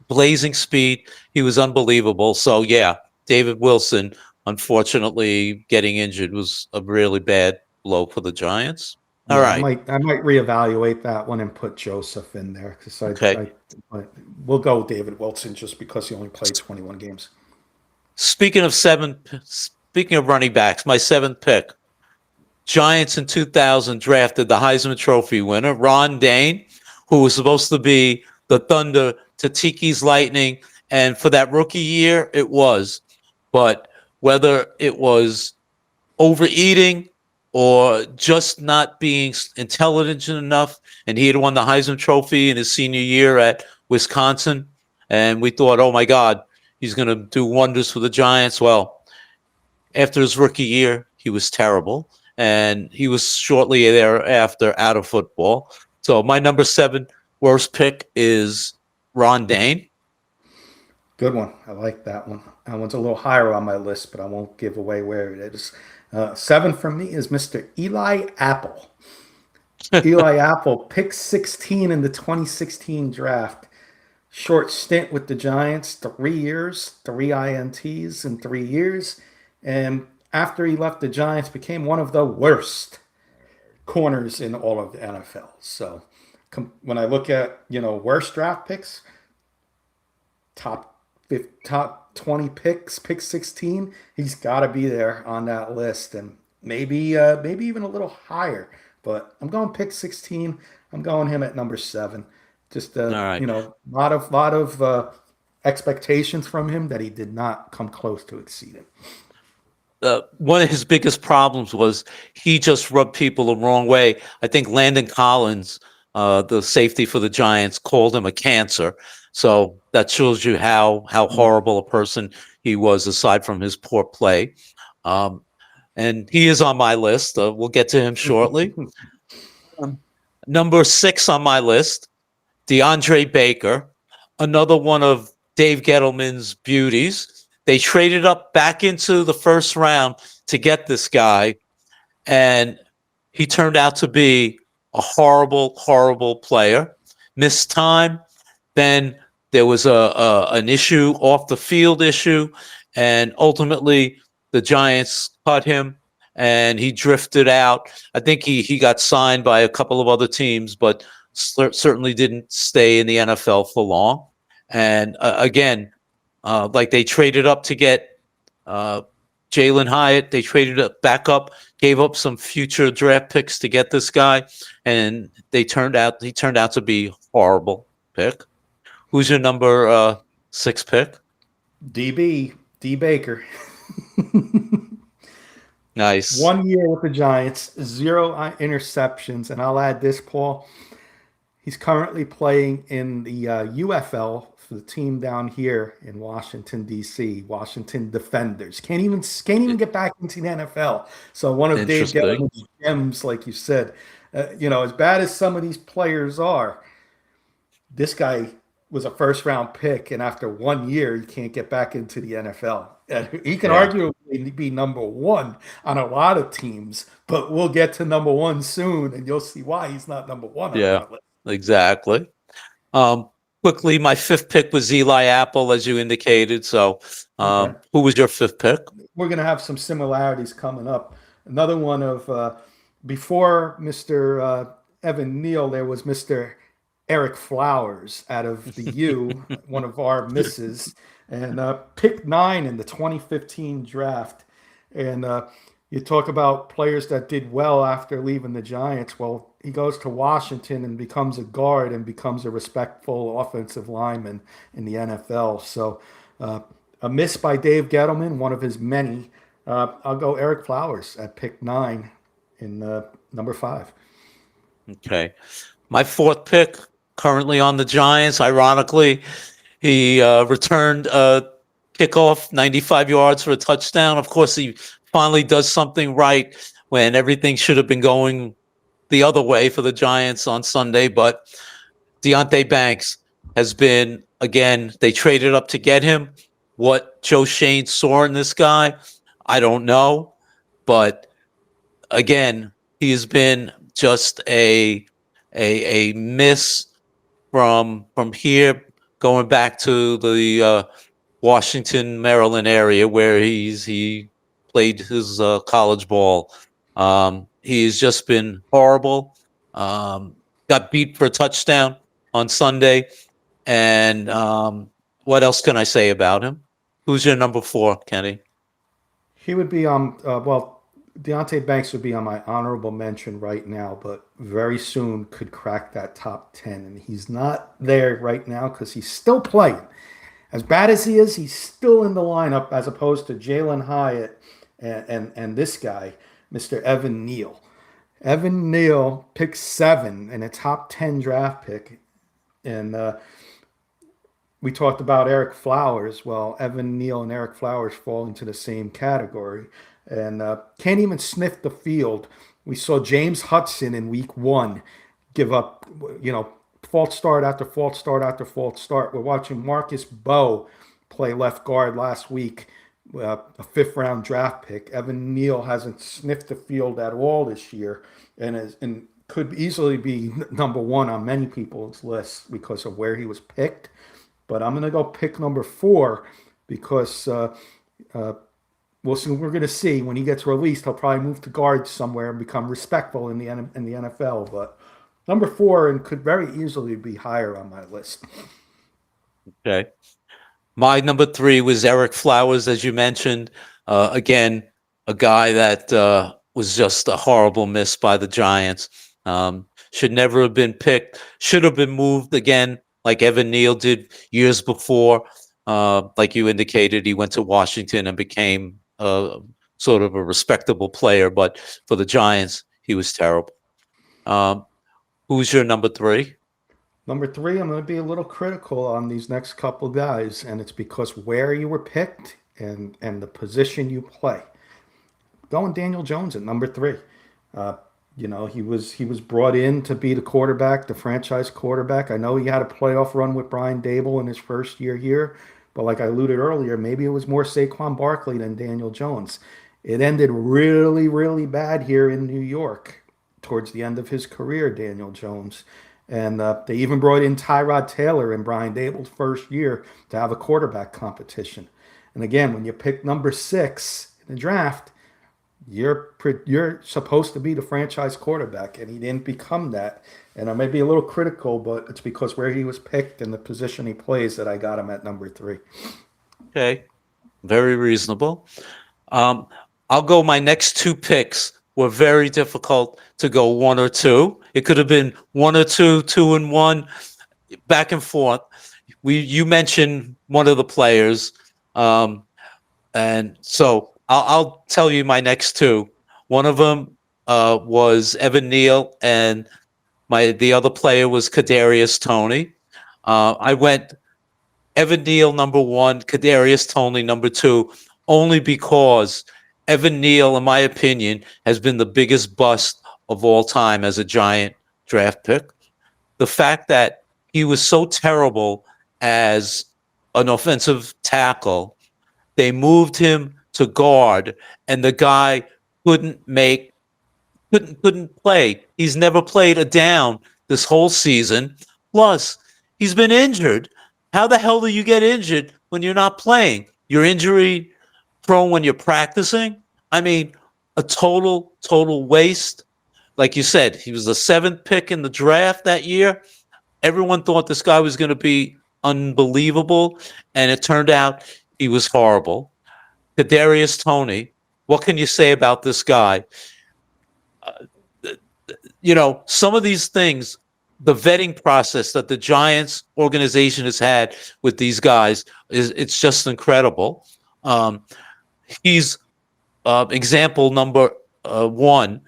blazing speed. He was unbelievable. So yeah, David Wilson, unfortunately, getting injured was a really bad blow for the Giants. All right. I might reevaluate that one and put Joseph in there because Okay. we'll go with David Wilson just because he only played 21 games. Speaking of running backs, my 7th pick. Giants in 2000 drafted the Heisman Trophy winner, Ron Dayne, who was supposed to be the thunder to Tiki's lightning. And for that rookie year, it was. But whether it was overeating or just not being intelligent enough, and he had won the Heisman Trophy in his senior year at Wisconsin, and we thought, oh my God, he's going to do wonders for the Giants. Well, after his rookie year, he was terrible, and he was shortly thereafter out of football. So my number 7 worst pick is Ron Dayne. Good one. I like that one. That one's a little higher on my list, but I won't give away where it is. 7 for me is Mr. Eli Apple. Eli Apple, pick 16 in the 2016 draft. Short stint with the Giants, 3 years, three INTs in 3 years. And after he left the Giants, became one of the worst corners in all of the NFL. So when I look at, worst draft picks, top 20 picks, pick 16, he's got to be there on that list, and maybe even a little higher. But I'm going pick 16. I'm going him at number 7. Just All right. lot of expectations from him that he did not come close to exceeding. One of his biggest problems was he just rubbed people the wrong way. I think Landon Collins, the safety for the Giants, called him a cancer. So that shows you how horrible a person he was, aside from his poor play. And he is on my list. We'll get to him shortly. Number 6 on my list, DeAndre Baker, another one of Dave Gettleman's beauties. They traded up back into the first round to get this guy, and he turned out to be a horrible, horrible player. Missed time. Then there was an issue, off the field issue, and ultimately the Giants cut him, and he drifted out. I think he got signed by a couple of other teams, but certainly didn't stay in the NFL for long. And again, like they traded up to get Jalen Hyatt. They traded up, back up, gave up some future draft picks to get this guy, and he turned out to be horrible pick. Who's your number 6 pick? D Baker. Nice. 1 year with the Giants, 0 interceptions, and I'll add this, Paul. He's currently playing in the UFL for the team down here in Washington, D.C., Washington Defenders. Can't even get back into the NFL. So one of Dave Gettleman's gems, like you said. As bad as some of these players are, this guy was a first-round pick, and after 1 year, you can't get back into the NFL. And he can arguably be number 1 on a lot of teams, but we'll get to number 1 soon, and you'll see why he's not number 1 on that list. Exactly. Quickly, my 5th pick was Eli Apple, as you indicated. So, Who was your 5th pick? We're going to have some similarities coming up. Another one of before Mr. Evan Neal, there was Mr. Eric Flowers out of the U, one of our misses, and pick 9 in the 2015 draft. And you talk about players that did well after leaving the Giants. Well, he goes to Washington and becomes a guard and becomes a respectful offensive lineman in the NFL. So a miss by Dave Gettleman, one of his many. I'll go Eric Flowers at pick 9 in number 5. Okay. My 4th pick, currently on the Giants, ironically, he returned a kickoff, 95 yards for a touchdown. Of course, he finally does something right when everything should have been going the other way for the Giants on Sunday. But Deonte Banks has been, again, they traded up to get him. What Joe Shane saw in this guy, I don't know. But again, he has been just a miss from here going back to the Washington, Maryland area where he played his college ball. He has just been horrible. Got beat for a touchdown on Sunday. And what else can I say about him? Who's your number 4, Kenny? He would be Deonte Banks would be on my honorable mention right now, but very soon could crack that top 10. And he's not there right now because he's still playing. As bad as he is, he's still in the lineup as opposed to Jalen Hyatt and this guy, Mr. Evan Neal. Evan Neal picked 7 in a top 10 draft pick. And we talked about Eric Flowers. Well, Evan Neal and Eric Flowers fall into the same category and can't even sniff the field. We saw James Hudson in week 1 give up, false start after false start after false start. We're watching Marcus Bowe play left guard last week, a 5th-round draft pick. Evan Neal hasn't sniffed the field at all this year and could easily be number one on many people's lists because of where he was picked. But I'm going to go pick number four because uh, we're going to see when he gets released, he'll probably move to guard somewhere and become respectful in the NFL. But number four and could very easily be higher on my list. Okay. My number three was Eric Flowers, as you mentioned. Again, a guy that was just a horrible miss by the Giants. Should never have been picked. Should have been moved again, like Evan Neal did years before. Like you indicated, he went to Washington and became sort of a respectable player. But for the Giants, he was terrible. Who's your number three? Number three, I'm going to be a little critical on these next couple guys, and it's because where you were picked and the position you play. Going Daniel Jones at number three. Uh, he was brought in to be the quarterback, the franchise quarterback. I know he had a playoff run with Brian Dable in his first year here, but like I alluded earlier, maybe it was more Saquon Barkley than Daniel Jones. It ended really, really bad here in New York towards the end of his career, Daniel Jones. And they even brought in Tyrod Taylor in Brian Dable's first year to have a quarterback competition. And again, when you pick number six in the draft, you're supposed to be the franchise quarterback, and he didn't become that. And I may be a little critical, but it's because where he was picked and the position he plays that I got him at number three. Okay. Very reasonable. Um, I'll go. My next two picks were very difficult to go one or two. It could have been one or two, two and one, back and forth. You mentioned one of the players, and so I'll tell you my next two. One of them was Evan Neal, and the other player was Kadarius Toney. I went Evan Neal number one, Kadarius Toney number two, only because Evan Neal, in my opinion, has been the biggest bust of all time as a Giant draft pick. The fact that he was so terrible as an offensive tackle, they moved him to guard, and the guy couldn't play. He's never played a down this whole season. Plus, he's been injured. How the hell do you get injured when you're not playing? You're injury prone when you're practicing. I mean, a total waste. Like you said, he was the seventh pick in the draft that year. Everyone thought this guy was going to be unbelievable, and it turned out he was horrible. Kadarius Toney, what can you say about this guy? Some of these things, the vetting process that the Giants organization has had with these guys it's just incredible. He's example number one.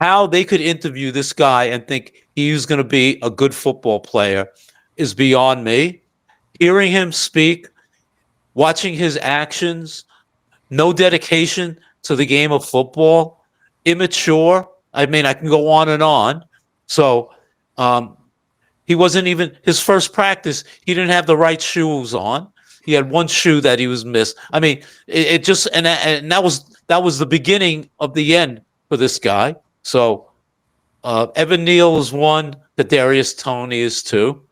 How they could interview this guy and think he was going to be a good football player is beyond me. Hearing him speak, watching his actions, no dedication to the game of football, immature. I mean, I can go on and on. So he wasn't even his first practice. He didn't have the right shoes on. He had one shoe that he was missed. I mean, it just and that was the beginning of the end for this guy. So Evan Neal is one. Kadarius Toney is two.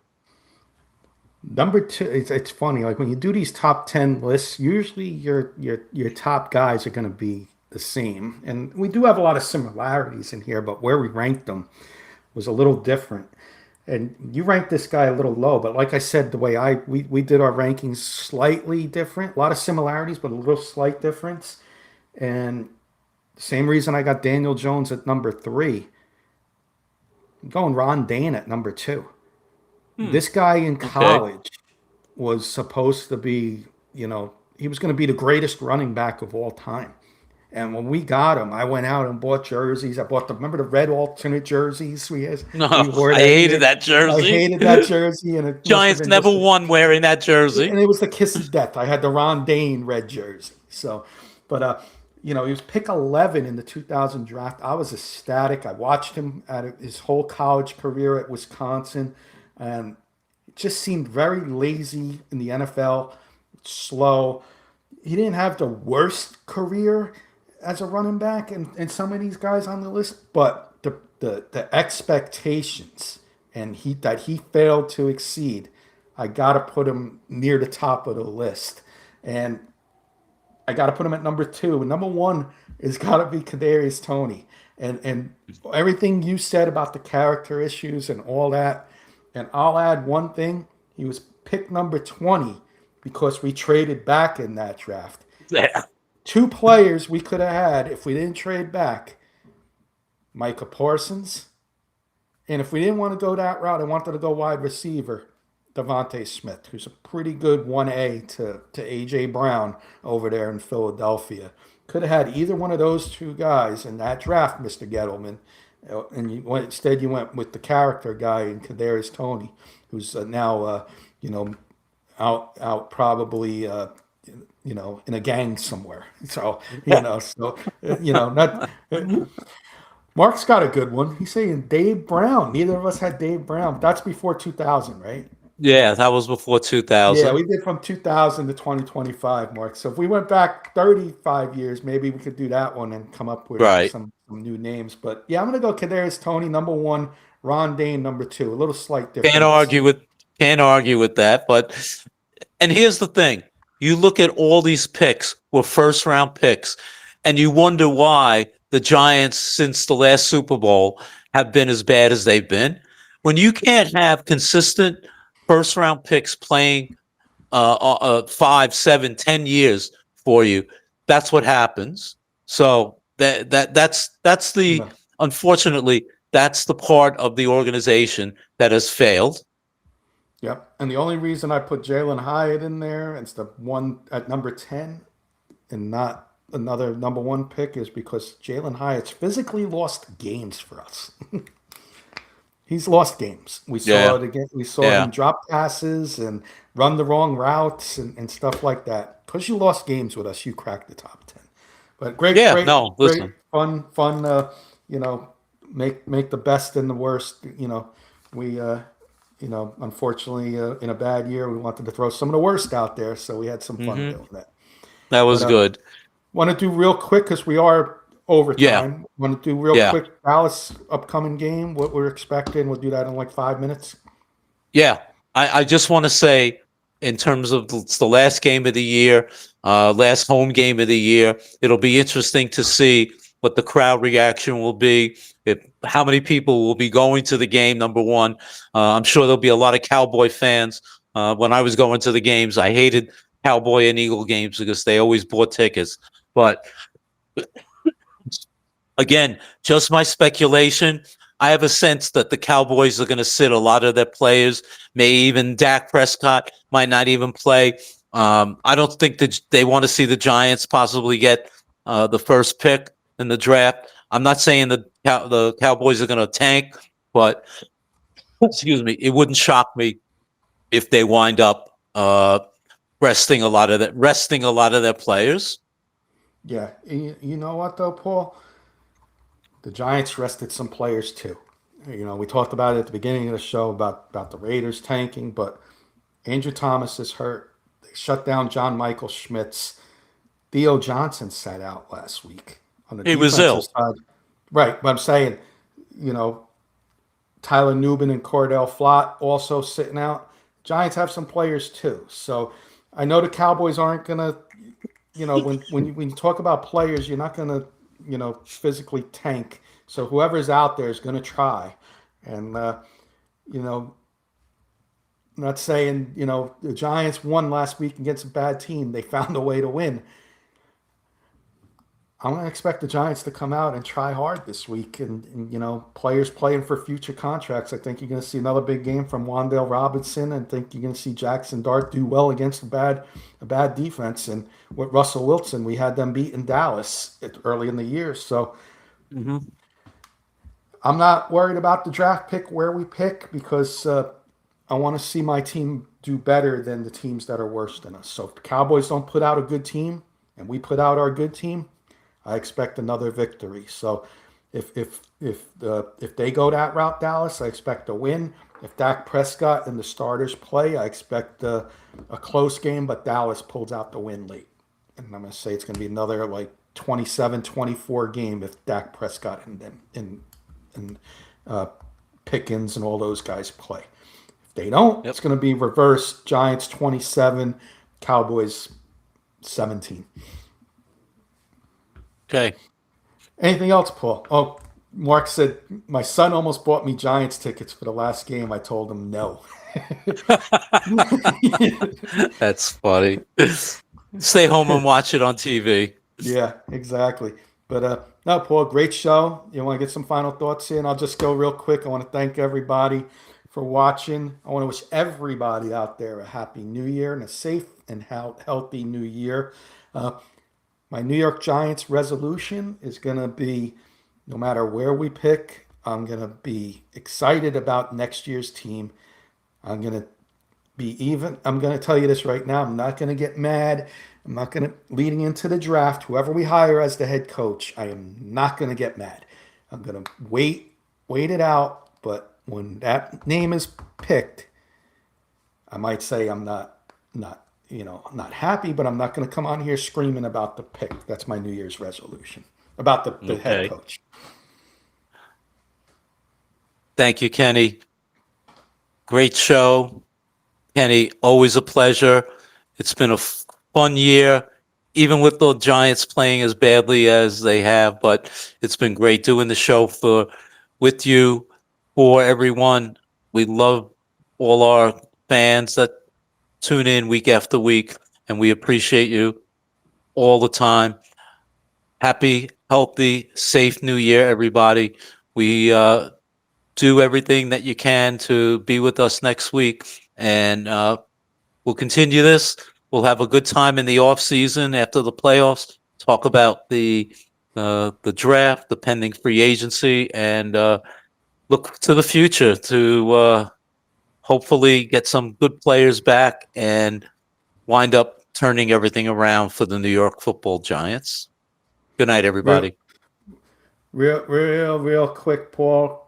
Number two, it's funny. Like when you do these top 10 lists, usually your top guys are going to be the same, and we do have a lot of similarities in here, but where we ranked them was a little different. And you ranked this guy a little low, but like I said, the way we did our rankings slightly different. A lot of similarities, but a little slight difference. And same reason I got Daniel Jones at number three. I'm going Ron Dane at number two. This guy in Okay. college was supposed to be, he was going to be the greatest running back of all time. And when we got him, I went out and bought jerseys. I bought remember the red alternate jerseys No, we wore I that hated year? that I jersey. hated that jersey, and it must have Giants been never just, won wearing that jersey. and it was the kiss of death. I had the Ron Dane red jersey. So, but he was pick 11 in the 2000 draft. I was ecstatic. I watched him at his whole college career at Wisconsin, and it just seemed very lazy in the NFL, slow. He didn't have the worst career as a running back and some of these guys on the list, but the the expectations and he failed to exceed, I got to put him near the top of the list. And I got to put him at number two. Number one is got to be Kadarius Toney, and everything you said about the character issues and all that. And I'll add one thing: he was picked number 20 because we traded back in that draft. Yeah. Two players we could have had if we didn't trade back: Micah Parsons, and if we didn't want to go that route, I wanted to go wide receiver. Devontae Smith, who's a pretty good 1A to A.J. Brown over there in Philadelphia. Could have had either one of those two guys in that draft, Mr. Gettleman. And instead you went with the character guy in Kadarius Toney, who's now, out probably, in a gang somewhere. So, not... Mark's got a good one. He's saying Dave Brown. Neither of us had Dave Brown. That's before 2000, right? Yeah, that was before 2000. Yeah, we did from 2000 to 2025, Mark. So if we went back 35 years, maybe we could do that one and come up with some new names. But yeah, I'm going to go Kadarius Toney, number one, Ron Dane, number two. A little slight difference. Can't argue with that. And here's the thing. You look at all these picks were first round picks, and you wonder why the Giants, since the last Super Bowl, have been as bad as they've been. When you can't have consistent first round picks playing 5, 7, 10 years for you, that's what happens. So that's the unfortunately that's the part of the organization that has failed. Yep. And the only reason I put Jalen Hyatt in there as the one at number 10 and not another number one pick is because Jalen Hyatt's physically lost games for us. He's lost games. We saw it again. We saw him drop passes and run the wrong routes and stuff like that. Because you lost games with us, you cracked the top 10. But great, fun. Make the best and the worst. We unfortunately in a bad year, we wanted to throw some of the worst out there, so we had some fun doing that. That was good. Want to do real quick because we are overtime. Yeah. Want to do real quick Dallas upcoming game, what we're expecting. We'll do that in like 5 minutes. Yeah. I just want to say, in terms of it's the last game of the year, last home game of the year, it'll be interesting to see what the crowd reaction will be, how many people will be going to the game, number one. I'm sure there'll be a lot of Cowboy fans. When I was going to the games, I hated Cowboy and Eagle games because they always bought tickets. But again, just my speculation. I have a sense that the Cowboys are going to sit a lot of their players. Maybe even Dak Prescott might not even play. I don't think that they want to see the Giants possibly get the first pick in the draft. I'm not saying that the Cowboys are going to tank, but excuse me, it wouldn't shock me if they wind up resting a lot of their players. Yeah, you know what though, Paul? The Giants rested some players too. We talked about it at the beginning of the show about the Raiders tanking, but Andrew Thomas is hurt. They shut down John Michael Schmitz. Theo Johnson sat out last week. He was ill. Side. Right, but I'm saying, Tyler Nubin and Cordell Flott also sitting out. Giants have some players too. So I know the Cowboys aren't going to, when you talk about players, you're not going to, physically tank. So whoever's out there is going to try. And, not saying, the Giants won last week against a bad team. They found a way to win. I'm going to expect the Giants to come out and try hard this week. And players playing for future contracts. I think you're going to see another big game from Wan'Dale Robinson. And I think you're going to see Jackson Dart do well against a bad defense. And with Russell Wilson, we had them beat in Dallas early in the year. So I'm not worried about the draft pick where we pick because I want to see my team do better than the teams that are worse than us. So if the Cowboys don't put out a good team and we put out our good team, I expect another victory. So if they go that route, Dallas, I expect a win. If Dak Prescott and the starters play, I expect a close game, but Dallas pulls out the win late. And I'm going to say it's going to be another like 27-24 game if Dak Prescott and and Pickens and all those guys play. If they don't, Yep. it's going to be reverse. Giants 27, Cowboys 17. Okay. Anything else, Paul? Oh, Mark said my son almost bought me Giants tickets for the last game. I told him no. That's funny. Stay home and watch it on TV. Yeah, exactly. But no, Paul, great show. You want to get some final thoughts in? I'll just go real quick. I want to thank everybody for watching. I want to wish everybody out there a happy new year and a safe and healthy new year. Uh, my New York Giants resolution is going to be no matter where we pick, I'm going to be excited about next year's team. I'm going to I'm going to tell you this right now. I'm not going to get mad. I'm not going to, leading into the draft, whoever we hire as the head coach, I am not going to get mad. I'm going to wait it out. But when that name is picked, I might say I'm not happy, but I'm not going to come on here screaming about the pick. That's my New Year's resolution about the head Okay. coach. Thank you, Kenny. Great show. Kenny, always a pleasure. It's been a fun year, even with the Giants playing as badly as they have, but it's been great doing the show with you, for everyone. We love all our fans that tune in week after week, and we appreciate you all the time. Happy, healthy, safe new year, everybody. We do everything that you can to be with us next week, and we'll continue this. We'll have a good time in the off season after the playoffs. Talk about the draft, the pending free agency, and look to the future to hopefully get some good players back and wind up turning everything around for the New York Football Giants. Good night, Real, everybody. real quick, Paul.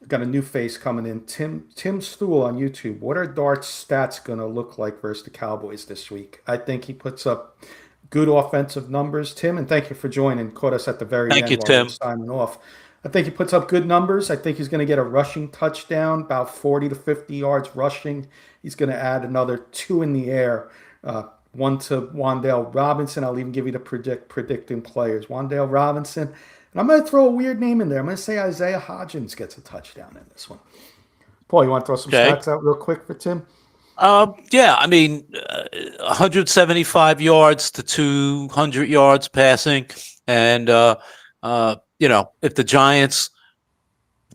Got a new face coming in. Tim Stool on YouTube. What are Dart's stats going to look like versus the Cowboys this week? I think he puts up good offensive numbers, Tim, and thank you for joining. Caught us at the very Thank you, end while we were Tim. signing off. I think he puts up good numbers. I think he's going to get a rushing touchdown, about 40 to 50 yards rushing. He's going to add another two in the air, one to Wan'Dale Robinson. I'll even give you the predicting players. Wan'Dale Robinson. And I'm going to throw a weird name in there. I'm going to say Isaiah Hodgins gets a touchdown in this one. Paul, you want to throw some Okay. stats out real quick for Tim? Yeah, I mean, 175 yards to 200 yards passing, and if the Giants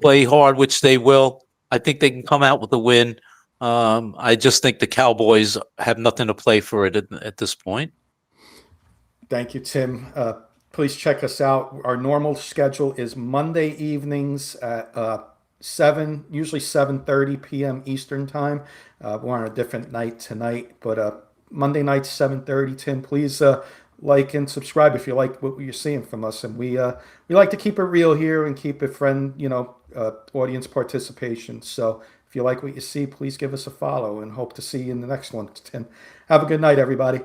play hard, which they will, I think they can come out with a win. I just think the Cowboys have nothing to play for it at this point. Thank you, Tim. Please check us out. Our normal schedule is Monday evenings at 7:30 p.m. Eastern time. We're on a different night tonight, but Monday night 7:30. Tim, please like and subscribe if you like what you're seeing from us. And we like to keep it real here and keep it audience participation. So if you like what you see, please give us a follow and hope to see you in the next one. Tim, have a good night, everybody.